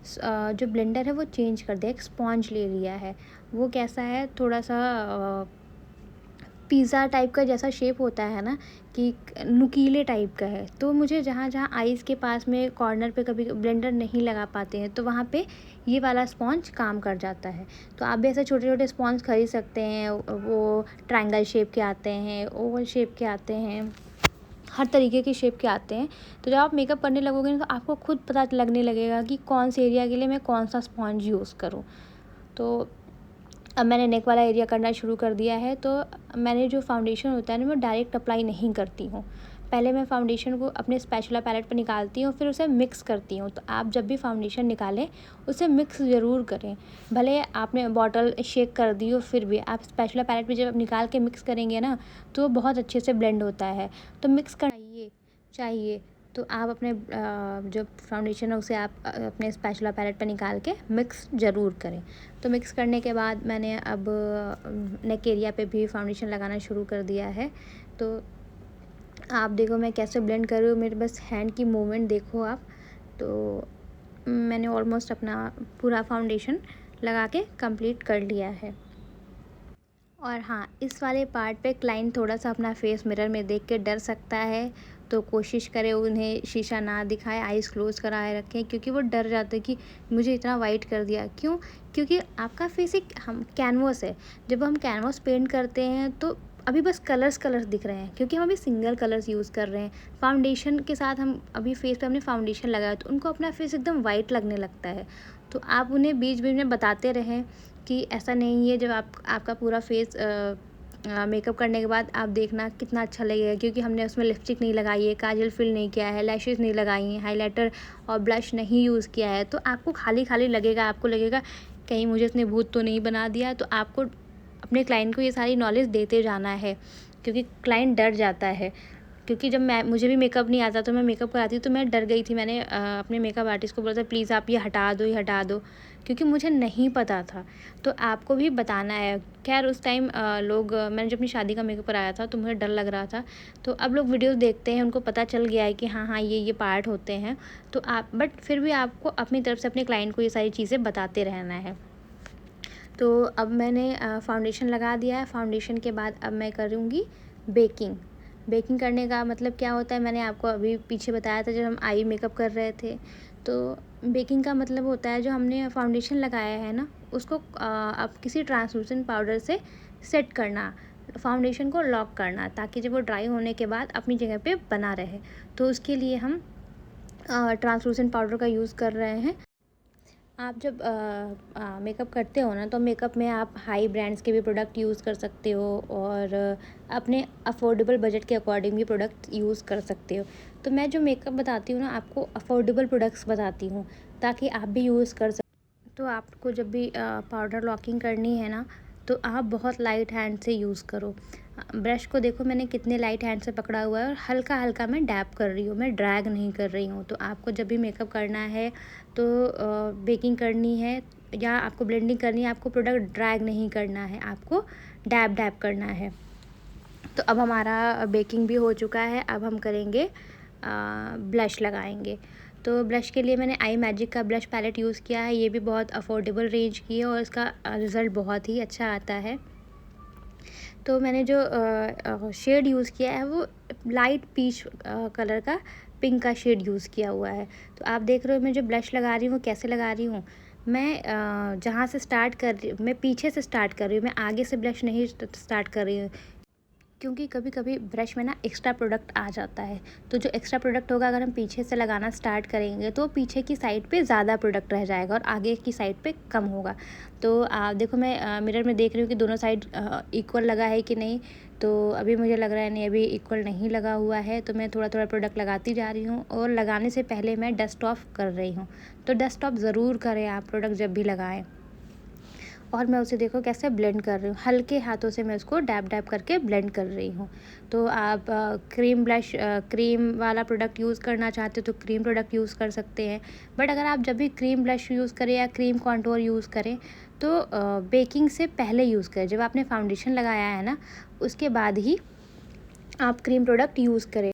जो ब्लेंडर है वो चेंज कर दिया, एक स्पॉन्ज ले लिया है। वो कैसा है, थोड़ा सा पिज़्ज़ा टाइप का जैसा शेप होता है ना, कि नुकीले टाइप का है। तो मुझे जहाँ जहाँ आइज़ के पास में कॉर्नर पे कभी ब्लेंडर नहीं लगा पाते हैं तो वहाँ पे ये वाला स्पॉन्ज काम कर जाता है। तो आप भी ऐसे छोटे छोटे स्पॉन्ज खरीद सकते हैं। वो ट्रायंगल शेप के आते हैं, ओवल शेप के आते हैं, हर तरीके के शेप के आते हैं। तो जब आप मेकअप करने लगोगे ना तो आपको खुद पता लगने लगेगा कि कौन से एरिया के लिए मैं कौन सा स्पॉन्ज यूज़ करूँ। तो अब मैंने नेक वाला एरिया करना शुरू कर दिया है। तो मैंने जो फाउंडेशन होता है ना, मैं डायरेक्ट अप्लाई नहीं करती हूँ। पहले मैं फाउंडेशन को अपने स्पैचुला पैलेट पर निकालती हूँ, फिर उसे मिक्स करती हूँ। तो आप जब भी फाउंडेशन निकालें उसे मिक्स ज़रूर करें। भले आपने बॉटल शेक कर दी हो, फिर भी आप स्पैचुला पैलेट पे जब आप निकाल के मिक्स करेंगे ना तो वो बहुत अच्छे से ब्लेंड होता है। तो मिक्स करना चाहिए। तो आप अपने जो फाउंडेशन है उसे आप अपने स्पैचुला पैलेट पर निकाल के मिक्स ज़रूर करें। तो मिक्स करने के बाद मैंने अब नेक एरिया पे भी फाउंडेशन लगाना शुरू कर दिया है। तो आप देखो मैं कैसे ब्लेंड कर रही हूँ, मेरे बस हैंड की मूवमेंट देखो आप। तो मैंने ऑलमोस्ट अपना पूरा फाउंडेशन लगा के कंप्लीट कर लिया है। और हाँ, इस वाले पार्ट पे क्लाइंट थोड़ा सा अपना फेस मिरर में देख के डर सकता है। तो कोशिश करें उन्हें शीशा ना दिखाए, आइज़ क्लोज़ कराए रखें, क्योंकि वो डर जाते हैं कि मुझे इतना वाइट कर दिया। क्यों? क्योंकि आपका फेस एक हम कैनवस है। जब हम कैनवस पेंट करते हैं तो अभी बस कलर्स दिख रहे हैं, क्योंकि हम अभी सिंगल कलर्स यूज़ कर रहे हैं। फाउंडेशन के साथ हम अभी फेस पे हमने फाउंडेशन लगाया तो उनको अपना फेस एकदम वाइट लगने लगता है। तो आप उन्हें बीच-बीच में बताते रहें कि ऐसा नहीं है। जब आपका पूरा फेस मेकअप करने के बाद आप देखना कितना अच्छा लगेगा, क्योंकि हमने उसमें लिपस्टिक नहीं लगाई है, काजल फिल नहीं किया है, लैशेस नहीं लगाई हैं, हाइलाइटर और ब्लश नहीं यूज़ किया है। तो आपको खाली लगेगा, आपको लगेगा कहीं मुझे इसने भूत तो नहीं बना दिया। तो आपको अपने क्लाइंट को ये सारी नॉलेज देते जाना है, क्योंकि क्लाइंट डर जाता है। क्योंकि जब मुझे भी मेकअप नहीं आता तो मैं मेकअप कराती हूँ तो मैं डर गई थी। मैंने अपने मेकअप आर्टिस्ट को बोला था प्लीज़ आप ये हटा दो, क्योंकि मुझे नहीं पता था। तो आपको भी बताना है। खैर उस टाइम मैंने जब अपनी शादी का मेकअप कराया था तो मुझे डर लग रहा था। तो अब लोग वीडियोस देखते हैं, उनको पता चल गया है कि हाँ ये पार्ट होते हैं। तो आप बट फिर भी आपको अपनी तरफ से अपने क्लाइंट को ये सारी चीज़ें बताते रहना है। तो अब मैंने फाउंडेशन लगा दिया है। फाउंडेशन के बाद अब मैं करूँगी बेकिंग करने का मतलब क्या होता है, मैंने आपको अभी पीछे बताया था जब हम आई मेकअप कर रहे थे। तो बेकिंग का मतलब होता है जो हमने फाउंडेशन लगाया है ना उसको अब किसी ट्रांसलूसेंट पाउडर से सेट करना, फाउंडेशन को लॉक करना, ताकि जब वो ड्राई होने के बाद अपनी जगह पे बना रहे। तो उसके लिए हम ट्रांसलूसेंट पाउडर का यूज़ कर रहे हैं। आप जब मेकअप करते हो ना, तो मेकअप में आप हाई ब्रांड्स के भी प्रोडक्ट यूज़ कर सकते हो और अपने अफोर्डेबल बजट के अकॉर्डिंग भी प्रोडक्ट यूज़ कर सकते हो। तो मैं जो मेकअप बताती हूँ ना, आपको अफोर्डेबल प्रोडक्ट्स बताती हूँ ताकि आप भी यूज़ कर सकें। तो आपको जब भी पाउडर लॉकिंग करनी है ना, तो आप बहुत लाइट हैंड से यूज़ करो। ब्रश को देखो मैंने कितने लाइट हैंड से पकड़ा हुआ है और हल्का हल्का मैं डैप कर रही हूँ, मैं ड्रैग नहीं कर रही हूँ। तो आपको जब भी मेकअप करना है, तो बेकिंग करनी है या आपको ब्लेंडिंग करनी है, आपको प्रोडक्ट ड्रैग नहीं करना है, आपको डैप डैप करना है। तो अब हमारा बेकिंग भी हो चुका है, अब हम करेंगे ब्लश लगाएंगे। तो ब्लश के लिए मैंने आई मैजिक का ब्लश पैलेट यूज़ किया है। ये भी बहुत अफोर्डेबल रेंज की है और इसका रिज़ल्ट बहुत ही अच्छा आता है। तो मैंने जो शेड यूज़ किया है वो लाइट पीच कलर का पिंक का शेड यूज़ किया हुआ है। तो आप देख रहे हो मैं जो ब्लश लगा रही हूँ कैसे लगा रही हूँ। मैं जहाँ से स्टार्ट कर रही हूँ, मैं पीछे से स्टार्ट कर रही हूँ, मैं आगे से ब्लश नहीं स्टार्ट कर रही हूँ, क्योंकि कभी कभी ब्रश में ना एक्स्ट्रा प्रोडक्ट आ जाता है। तो जो एक्स्ट्रा प्रोडक्ट होगा, अगर हम पीछे से लगाना स्टार्ट करेंगे तो पीछे की साइड पे ज़्यादा प्रोडक्ट रह जाएगा और आगे की साइड पे कम होगा। तो आप देखो मैं मिरर में देख रही हूँ कि दोनों साइड इक्वल लगा है कि नहीं। तो अभी मुझे लग रहा है नहीं, अभी इक्वल नहीं लगा हुआ है। तो मैं थोड़ा थोड़ा प्रोडक्ट लगाती जा रही हूँ और लगाने से पहले मैं डस्ट ऑफ कर रही हूँ। तो डस्ट ऑफ ज़रूर करें आप प्रोडक्ट जब भी लगाएं। और मैं उसे देखो कैसे ब्लेंड कर रही हूँ, हल्के हाथों से मैं उसको डैब डैब करके ब्लेंड कर रही हूँ। तो आप क्रीम वाला प्रोडक्ट यूज़ करना चाहते हो तो क्रीम प्रोडक्ट यूज़ कर सकते हैं। बट अगर आप जब भी क्रीम ब्लश यूज़ करें या क्रीम कॉन्टोर यूज़ करें, तो बेकिंग से पहले यूज़ करें। जब आपने फाउंडेशन लगाया है ना, उसके बाद ही आप क्रीम प्रोडक्ट यूज़ करें।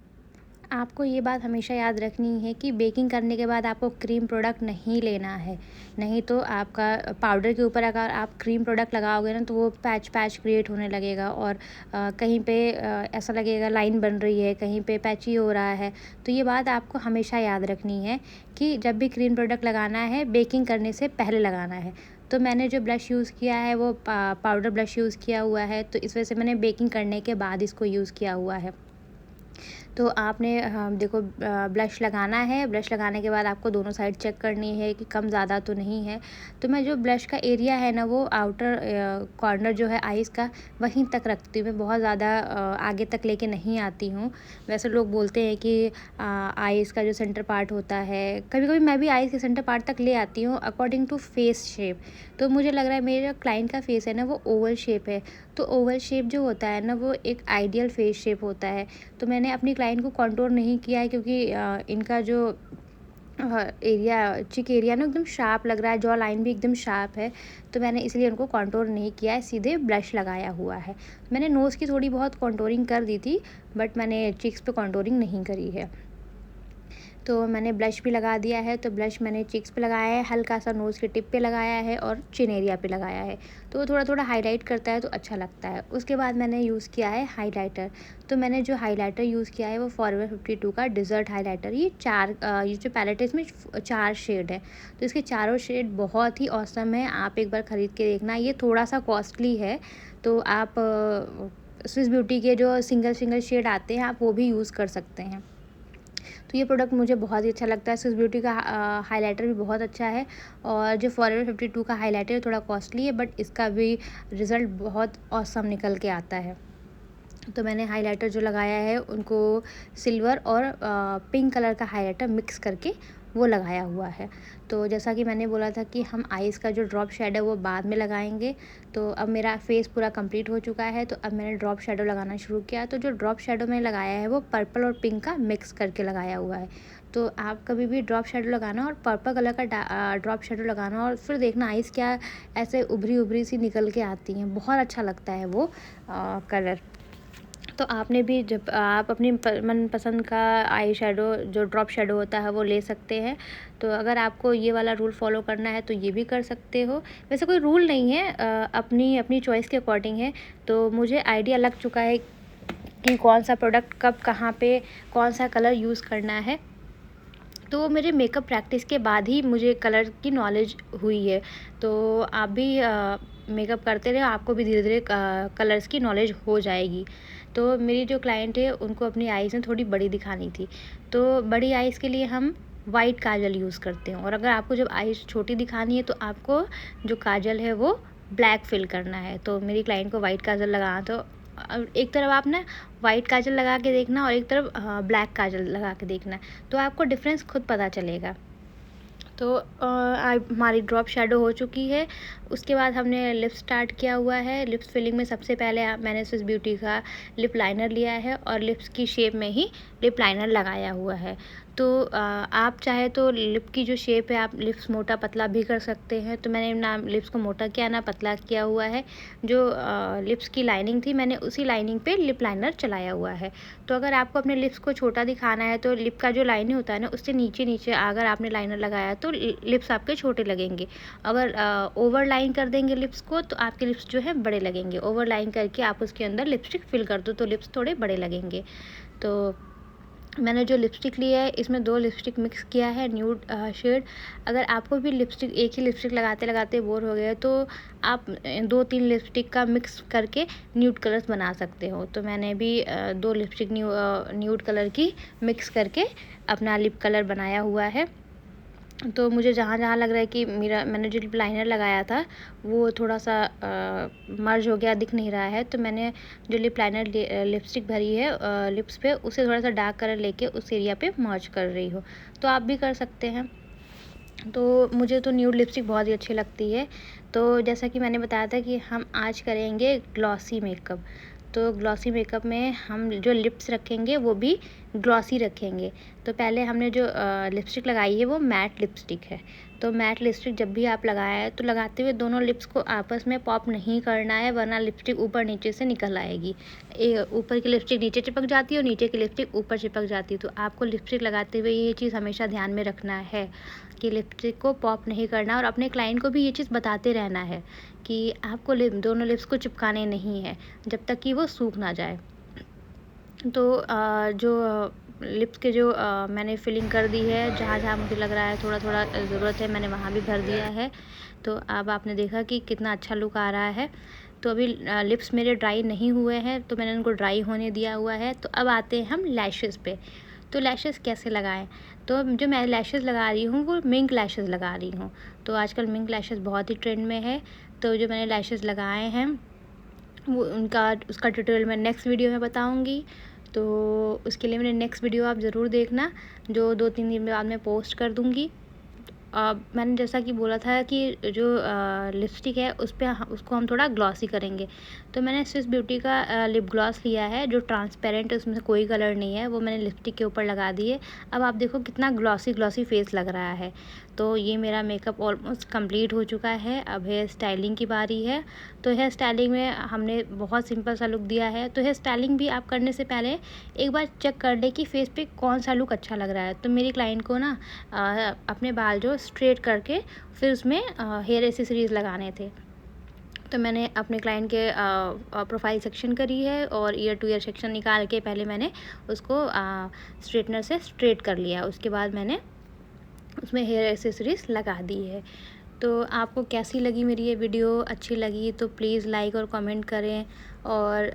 आपको ये बात हमेशा याद रखनी है कि बेकिंग करने के बाद आपको क्रीम प्रोडक्ट नहीं लेना है। नहीं तो आपका पाउडर के ऊपर अगर आप क्रीम प्रोडक्ट लगाओगे ना, तो वो पैच पैच क्रिएट होने लगेगा और कहीं पे ऐसा लगेगा लाइन बन रही है, कहीं पे पैची हो रहा है। तो ये बात आपको हमेशा याद रखनी है कि जब भी क्रीम प्रोडक्ट लगाना है, बेकिंग करने से पहले लगाना है। तो मैंने जो ब्लश यूज़ किया है वो पाउडर ब्लश यूज़ किया हुआ है, तो इस वजह से मैंने बेकिंग करने के बाद इसको यूज़ किया हुआ है। तो आपने देखो ब्लश लगाना है, ब्लश लगाने के बाद आपको दोनों साइड चेक करनी है कि कम ज़्यादा तो नहीं है। तो मैं जो ब्लश का एरिया है ना, वो आउटर कॉर्नर जो है आईज़ का, वहीं तक रखती हूँ। मैं बहुत ज़्यादा आगे तक लेके नहीं आती हूँ। वैसे लोग बोलते हैं कि आईज़ का जो सेंटर पार्ट होता है, कभी कभी मैं भी आईज़ के सेंटर पार्ट तक ले आती हूँ अकॉर्डिंग टू फेस शेप। तो मुझे लग रहा है मेरे जो क्लाइंट का फेस है ना, वो ओवल शेप है। तो ओवल शेप जो होता है ना, वो एक आइडियल फेस शेप होता है। तो मैंने अपनी क्लाइंट को कंटूर नहीं किया है, क्योंकि इनका जो चिक एरिया ना एकदम शार्प लग रहा है, जॉ लाइन भी एकदम शार्प है। तो मैंने इसलिए उनको कंटूर नहीं किया है, सीधे ब्लश लगाया हुआ है। मैंने नोज़ की थोड़ी बहुत कंटूरिंग कर दी थी, बट मैंने चिक्स पे कंटूरिंग नहीं करी है। तो मैंने ब्लश भी लगा दिया है। तो ब्लश मैंने चिक्स पे लगाया है, हल्का सा नोज़ के टिप पे लगाया है और चिन एरिया पे लगाया है। तो वो थोड़ा थोड़ा हाईलाइट करता है तो अच्छा लगता है। उसके बाद मैंने यूज़ किया है हाइलाइटर। तो मैंने जो हाइलाइटर यूज़ किया है वो फॉरएवर 52 का डिज़र्ट हाइलाइटर। ये जो पैलेट है, इसमें 4 शेड है। तो इसके चारों शेड बहुत ही ऑसम है, आप एक बार ख़रीद के देखना। ये थोड़ा सा कॉस्टली है, तो आप स्विस ब्यूटी के जो सिंगल शेड आते हैं, आप वो भी यूज़ कर सकते हैं। तो ये प्रोडक्ट मुझे बहुत ही अच्छा लगता है। स्विस ब्यूटी का हाइलाइटर भी बहुत अच्छा है, और जो फॉरएवर 52 का हाइलाइटर है थोड़ा कॉस्टली है, बट इसका भी रिज़ल्ट बहुत ऑसम निकल के आता है। तो मैंने हाइलाइटर जो लगाया है, उनको सिल्वर और पिंक कलर का हाइलाइटर मिक्स करके वो लगाया हुआ है। तो जैसा कि मैंने बोला था कि हम आइज़ का जो ड्रॉप शेड है वो बाद में लगाएंगे। तो अब मेरा फेस पूरा कंप्लीट हो चुका है, तो अब मैंने ड्रॉप शेडो लगाना शुरू किया। तो जो ड्रॉप शेडो मैंने लगाया है वो पर्पल और पिंक का मिक्स करके लगाया हुआ है। तो आप कभी भी ड्रॉप शेडो लगाना और पर्पल कलर का ड्रॉप शेडो लगाना, और फिर देखना आइज़ क्या ऐसे उभरी सी निकल के आती हैं, बहुत अच्छा लगता है वो कलर। तो आपने भी जब आप अपनी मनपसंद का आई शेडो जो ड्रॉप शेडो होता है वो ले सकते हैं। तो अगर आपको ये वाला रूल फॉलो करना है तो ये भी कर सकते हो। वैसे कोई रूल नहीं है, अपनी चॉइस के अकॉर्डिंग है। तो मुझे आइडिया लग चुका है कि कौन सा प्रोडक्ट कब कहाँ पे कौन सा कलर यूज़ करना है। तो मेरे मेकअप प्रैक्टिस के बाद ही मुझे कलर की नॉलेज हुई है। तो आप भी मेकअप करते रहे, आपको भी धीरे धीरे कलर्स की नॉलेज हो जाएगी। तो मेरी जो क्लाइंट है उनको अपनी आईज़ में थोड़ी बड़ी दिखानी थी। तो बड़ी आईज़ के लिए हम वाइट काजल यूज़ करते हैं। और अगर आपको जब आईज छोटी दिखानी है तो आपको जो काजल है वो ब्लैक फिल करना है। तो मेरी क्लाइंट को वाइट काजल लगाना, तो एक तरफ आप ना वाइट काजल लगा के देखना और एक तरफ ब्लैक काजल लगा के देखना, तो आपको डिफरेंस खुद पता चलेगा। तो हमारी ड्रॉप शेडो हो चुकी है। उसके बाद हमने लिप्स स्टार्ट किया हुआ है। लिप्स फिलिंग में सबसे पहले मैंने स्विस ब्यूटी का लिप लाइनर लिया है और लिप्स की शेप में ही लिप लाइनर लगाया हुआ है। तो आप चाहे तो लिप की जो शेप है आप लिप्स मोटा पतला भी कर सकते हैं। तो मैंने ना लिप्स को मोटा किया ना पतला किया हुआ है। जो लिप्स की लाइनिंग थी मैंने उसी लाइनिंग पे लिप लाइनर चलाया हुआ है। तो अगर आपको अपने लिप्स को छोटा दिखाना है तो लिप का जो लाइनिंग होता है ना उससे नीचे नीचे अगर आपने लाइनर लगाया तो लिप्स आपके छोटे लगेंगे। अगर ओवर लाइन कर देंगे लिप्स को तो आपके लिप्स जो है बड़े लगेंगे। ओवर लाइन करके आप उसके अंदर लिपस्टिक फिल कर दो तो लिप्स थोड़े बड़े लगेंगे। तो मैंने जो लिपस्टिक लिया है इसमें 2 लिपस्टिक मिक्स किया है न्यूड शेड। अगर आपको भी लिपस्टिक एक ही लिपस्टिक लगाते लगाते बोर हो गए तो आप 2-3 लिपस्टिक का मिक्स करके न्यूड कलर्स बना सकते हो। तो मैंने भी 2 लिपस्टिक न्यूड कलर की मिक्स करके अपना लिप कलर बनाया हुआ है। तो मुझे जहाँ जहाँ लग रहा है कि मैंने जो लिप लाइनर लगाया था वो थोड़ा सा मर्ज हो गया, दिख नहीं रहा है, तो मैंने जो लिप लाइनर लिपस्टिक भरी है लिप्स पे उसे थोड़ा सा डार्क कलर लेके उस एरिया पे मर्ज कर रही हूँ। तो आप भी कर सकते हैं। तो मुझे तो न्यूड लिपस्टिक बहुत ही अच्छी लगती है। तो जैसा कि मैंने बताया था कि हम आज करेंगे ग्लॉसी मेकअप। तो ग्लॉसी मेकअप में हम जो लिप्स रखेंगे वो भी ग्लॉसी रखेंगे। तो पहले हमने जो लिपस्टिक लगाई है वो मैट लिपस्टिक है। तो मैट लिपस्टिक जब भी आप लगाएं तो लगाते हुए दोनों लिप्स को आपस में पॉप नहीं करना है, वरना लिपस्टिक ऊपर नीचे से निकल आएगी। ऊपर की लिपस्टिक नीचे चिपक जाती है और नीचे की लिपस्टिक ऊपर चिपक जाती है। तो आपको लिपस्टिक लगाते हुए ये चीज़ हमेशा ध्यान में रखना है कि लिपस्टिक को पॉप नहीं करना और अपने क्लाइंट को भी ये चीज़ बताते रहना है कि आपको दोनों लिप्स को चिपकाने नहीं है जब तक कि वो सूख ना जाए। तो जो लिप्स के जो मैंने फिलिंग कर दी है, जहाँ जहाँ मुझे लग रहा है थोड़ा थोड़ा ज़रूरत है मैंने वहाँ भी भर दिया है। तो अब आपने देखा कि कितना अच्छा लुक आ रहा है। तो अभी लिप्स मेरे ड्राई नहीं हुए हैं तो मैंने उनको ड्राई होने दिया हुआ है। तो अब आते हैं हम लैशेज़ पे। तो लैशेज़ कैसे लगाएं? तो जो मैं लैशेज़ लगा रही हूँ वो मिंक लैशेज़ लगा रही हूँ। तो आजकल मिंक लैशेज़ बहुत ही ट्रेंड में है। तो जो मैंने लैशेज़ लगाए हैं वो उसका ट्यूटोरियल मैं नेक्स्ट वीडियो में बताऊँगी। तो उसके लिए मेरे नेक्स्ट वीडियो आप ज़रूर देखना, जो 2-3 दिन बाद मैं पोस्ट कर दूँगी। मैंने जैसा कि बोला था कि जो लिपस्टिक है उसको हम थोड़ा ग्लॉसी करेंगे। तो मैंने स्विस ब्यूटी का लिप ग्लॉस लिया है जो ट्रांसपेरेंट, उसमें से कोई कलर नहीं है, वो मैंने लिपस्टिक के ऊपर लगा दिए। अब आप देखो कितना ग्लॉसी ग्लॉसी फेस लग रहा है। तो ये मेरा मेकअप ऑलमोस्ट कंप्लीट हो चुका है। अब हेयर स्टाइलिंग की बारी है। तो हेयर स्टाइलिंग में हमने बहुत सिंपल सा लुक दिया है। तो हेयर स्टाइलिंग भी आप करने से पहले एक बार चेक कर ले कि फेस पे कौन सा लुक अच्छा लग रहा है। तो मेरी क्लाइंट को ना अपने बाल जो स्ट्रेट करके फिर उसमें हेयर एक्सेसरीज़ लगाने थे। तो मैंने अपने क्लाइंट के प्रोफाइल सेक्शन करी है और ईयर टू ईयर सेक्शन निकाल के पहले मैंने उसको स्ट्रेटनर से स्ट्रेट कर लिया। उसके बाद मैंने उसमें हेयर एक्सेसरीज़ लगा दी है। तो आपको कैसी लगी मेरी ये वीडियो? अच्छी लगी तो प्लीज़ लाइक और कमेंट करें। और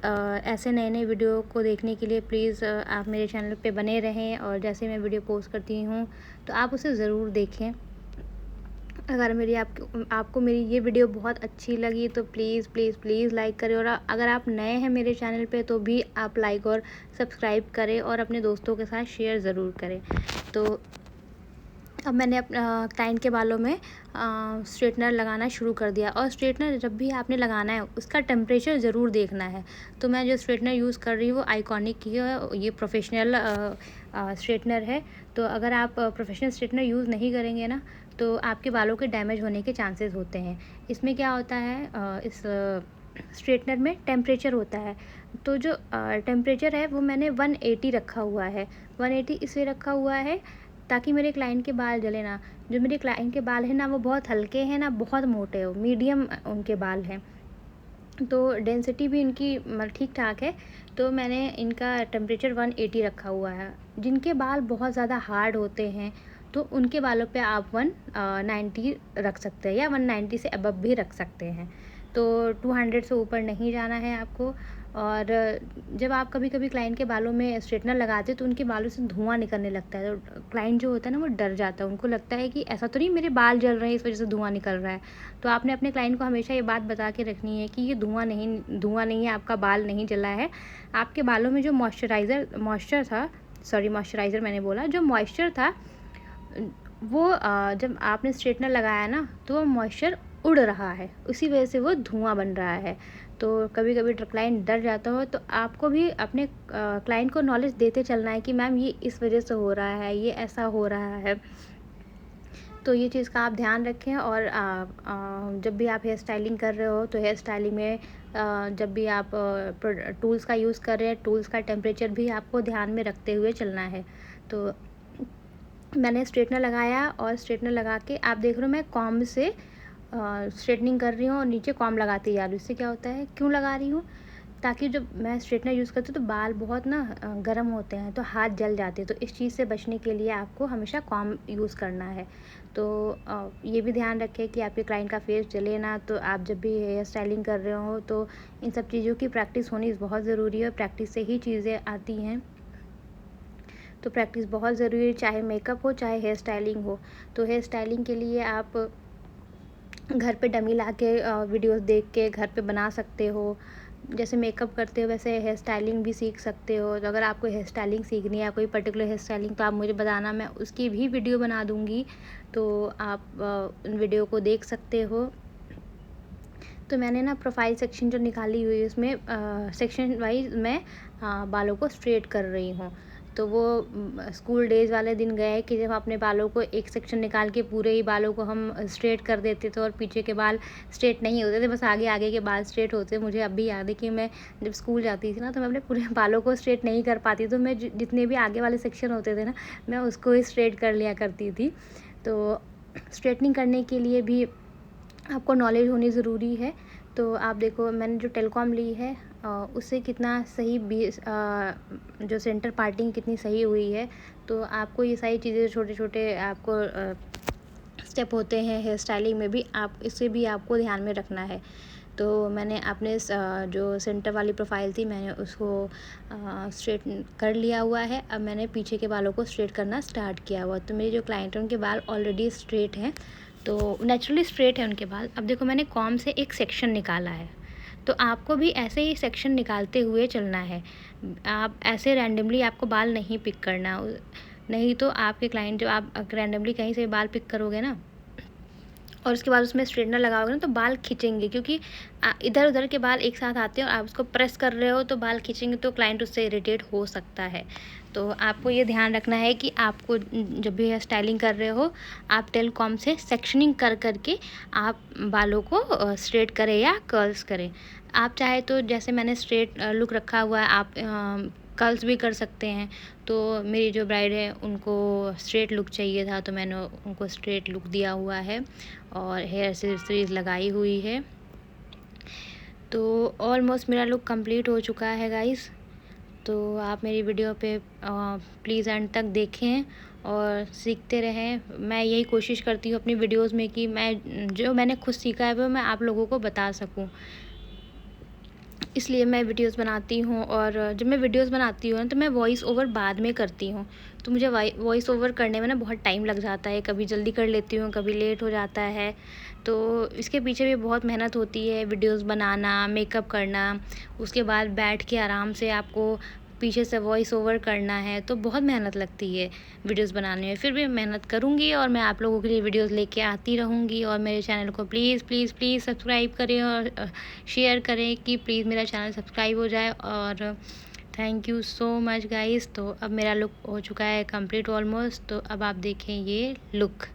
ऐसे नए नए वीडियो को देखने के लिए प्लीज़ आप मेरे चैनल पे बने रहें और जैसे मैं वीडियो पोस्ट करती हूँ तो आप उसे ज़रूर देखें। अगर आपको मेरी ये वीडियो बहुत अच्छी लगी तो प्लीज़ प्लीज़ प्लीज़ लाइक करें। और अगर आप नए हैं मेरे चैनल पे तो भी आप लाइक और सब्सक्राइब करें और अपने दोस्तों के साथ शेयर ज़रूर करें। तो अब मैंने क्लाइंट के बालों में स्ट्रेटनर लगाना शुरू कर दिया। और स्ट्रेटनर जब भी आपने लगाना है उसका टेम्परेचर ज़रूर देखना है। तो मैं जो स्ट्रेटनर यूज़ कर रही हूँ वो आइकॉनिक की है, ये प्रोफेशनल स्ट्रेटनर है। तो अगर आप प्रोफेशनल स्ट्रेटनर यूज़ नहीं करेंगे ना तो आपके बालों के डैमेज होने के चांसेस होते हैं। इसमें क्या होता है, इस स्ट्रेटनर में टेम्परेचर होता है। तो जो टेम्परेचर है वो मैंने 180 रखा हुआ है। 180 इसलिए रखा हुआ है ताकि मेरे क्लाइंट के बाल जले ना। जो मेरे क्लाइंट के बाल हैं ना वो बहुत हल्के हैं ना बहुत मोटे हो, मीडियम उनके बाल हैं। तो डेंसिटी भी इनकी ठीक ठाक है। तो मैंने इनका टेम्परेचर 180 रखा हुआ है। जिनके बाल बहुत ज़्यादा हार्ड होते हैं तो उनके बालों पे आप 190 रख सकते हैं या 190 से अबव भी रख सकते हैं। तो 200 से ऊपर नहीं जाना है आपको। और जब आप कभी कभी क्लाइंट के बालों में स्ट्रेटनर लगाते तो उनके बालों से धुआं निकलने लगता है, तो क्लाइंट जो होता है ना वो डर जाता है, उनको लगता है कि ऐसा तो नहीं मेरे बाल जल रहे हैं इस वजह से धुआं निकल रहा है। तो आपने अपने क्लाइंट को हमेशा ये बात बता के रखनी है कि ये धुआं नहीं है, आपका बाल नहीं जला है। आपके बालों में जो मॉइस्चराइज़र मैंने बोला, जो मॉइस्चर था वो जब आपने स्ट्रेटनर लगाया ना तो वो मॉइस्चर उड़ रहा है, उसी वजह से वो धुआं बन रहा है। तो कभी कभी क्लाइंट डर जाता हो तो आपको भी अपने क्लाइंट को नॉलेज देते चलना है कि मैम ये इस वजह से हो रहा है, ये ऐसा हो रहा है। तो ये चीज़ का आप ध्यान रखें। और जब भी आप हेयर स्टाइलिंग कर रहे हो तो हेयर स्टाइलिंग में जब भी आप टूल्स का यूज़ कर रहे हैं, टूल्स का टेम्परेचर भी आपको ध्यान में रखते हुए चलना है। तो मैंने स्ट्रेटनर लगाया और स्ट्रेटनर लगा के आप देख रहे हो मैं कॉम्ब से स्ट्रेटनिंग कर रही हूँ और नीचे कॉम्ब लगाती जा रही हूँ। इससे क्या होता है, क्यों लगा रही हूँ, ताकि जब मैं स्ट्रेटनर यूज़ करती हूँ तो बाल बहुत ना गर्म होते हैं तो हाथ जल जाते हैं। तो इस चीज़ से बचने के लिए आपको हमेशा कॉम्ब यूज़ करना है। तो ये भी ध्यान रखें कि आपके क्लाइंट का फेस जले ना। तो आप जब भी हेयर स्टाइलिंग कर रहे हो तो इन सब चीज़ों की प्रैक्टिस होनी बहुत ज़रूरी है, प्रैक्टिस से ही चीज़ें आती हैं। तो प्रैक्टिस बहुत ज़रूरी है, चाहे मेकअप हो चाहे हेयर स्टाइलिंग हो। तो हेयर स्टाइलिंग के लिए आप घर पे डमी ला के वीडियोस देख के घर पे बना सकते हो। जैसे मेकअप करते हो वैसे हेयर स्टाइलिंग भी सीख सकते हो। तो अगर आपको हेयर स्टाइलिंग सीखनी है, कोई पर्टिकुलर हेयर स्टाइलिंग, तो आप मुझे बताना, मैं उसकी भी वीडियो बना दूँगी, तो आप उन वीडियो को देख सकते हो। तो मैंने ना प्रोफाइल सेक्शन जो निकाली हुई है उसमें सेक्शन वाइज मैं बालों को स्ट्रेट कर रही हूँ। तो वो स्कूल डेज़ वाले दिन गए कि जब अपने बालों को एक सेक्शन निकाल के पूरे ही बालों को हम स्ट्रेट कर देते थे और पीछे के बाल स्ट्रेट नहीं होते थे, बस आगे आगे के बाल स्ट्रेट होते। मुझे अब भी याद है कि मैं जब स्कूल जाती थी ना तो मैं अपने पूरे बालों को स्ट्रेट नहीं कर पाती, तो मैं जितने भी आगे वाले सेक्शन होते थे ना मैं उसको ही स्ट्रेट कर लिया करती थी। तो स्ट्रेटनिंग करने के लिए भी आपको नॉलेज होनी ज़रूरी है। तो आप देखो मैंने जो टेलकॉम ली है उससे कितना सही जो सेंटर पार्टिंग कितनी सही हुई है। तो आपको ये सारी चीज़ें छोटे छोटे आपको स्टेप होते हैं हेयर स्टाइलिंग में भी, आप इससे भी आपको ध्यान में रखना है। तो मैंने अपने जो सेंटर वाली प्रोफाइल थी मैंने उसको स्ट्रेट कर लिया हुआ है। अब मैंने पीछे के बालों को स्ट्रेट करना स्टार्ट किया हुआ। तो मेरे जो क्लाइंट हैं उनके बाल ऑलरेडी स्ट्रेट हैं, तो नेचुरली स्ट्रेट है उनके बाल। अब देखो मैंने कॉम्ब से एक सेक्शन निकाला है, तो आपको भी ऐसे ही सेक्शन निकालते हुए चलना है। आप ऐसे रैंडमली आपको बाल नहीं पिक करना, नहीं तो आपके क्लाइंट जो आप रैंडमली कहीं से बाल पिक करोगे ना और उसके बाद उसमें स्ट्रेटनर लगाओगे ना तो बाल खींचेंगे, क्योंकि इधर उधर के बाल एक साथ आते हैं और आप उसको प्रेस कर रहे हो तो बाल खींचेंगे, तो क्लाइंट उससे इरिटेट हो सकता है। तो आपको ये ध्यान रखना है कि आपको जब भी हेयर स्टाइलिंग कर रहे हो आप टेलकॉम से सेक्शनिंग कर करके आप बालों को स्ट्रेट करें या कर्ल्स करें। आप चाहे तो जैसे मैंने स्ट्रेट लुक रखा हुआ है, आप कर्ल्स भी कर सकते हैं। तो मेरी जो ब्राइड है उनको स्ट्रेट लुक चाहिए था तो मैंने उनको स्ट्रेट लुक दिया हुआ है और हेयर एक्सेसरीज लगाई हुई है। तो ऑलमोस्ट मेरा लुक कंप्लीट हो चुका है गाइस। तो आप मेरी वीडियो पे प्लीज़ एंड तक देखें और सीखते रहें। मैं यही कोशिश करती हूँ अपनी वीडियोस में कि जो मैंने खुद सीखा है वो मैं आप लोगों को बता सकूँ, इसलिए मैं वीडियोस बनाती हूँ। और जब मैं वीडियोस बनाती हूँ तो मैं वॉइस ओवर बाद में करती हूँ, तो मुझे वॉइस ओवर करने में ना बहुत टाइम लग जाता है, कभी जल्दी कर लेती हूँ कभी लेट हो जाता है। तो इसके पीछे भी बहुत मेहनत होती है, वीडियोस बनाना, मेकअप करना, उसके बाद बैठ के आराम से आपको पीछे से वॉइस ओवर करना है, तो बहुत मेहनत लगती है वीडियोस बनाने में। फिर भी मेहनत करूँगी और मैं आप लोगों के लिए वीडियोस लेके आती रहूँगी। और मेरे चैनल को प्लीज़ प्लीज़ प्लीज़ सब्सक्राइब करें और शेयर करें कि प्लीज़ मेरा चैनल सब्सक्राइब हो जाए। और thank you so much guys. तो अब मेरा लुक हो चुका है कंप्लीट ऑलमोस्ट, तो अब आप देखें ये लुक।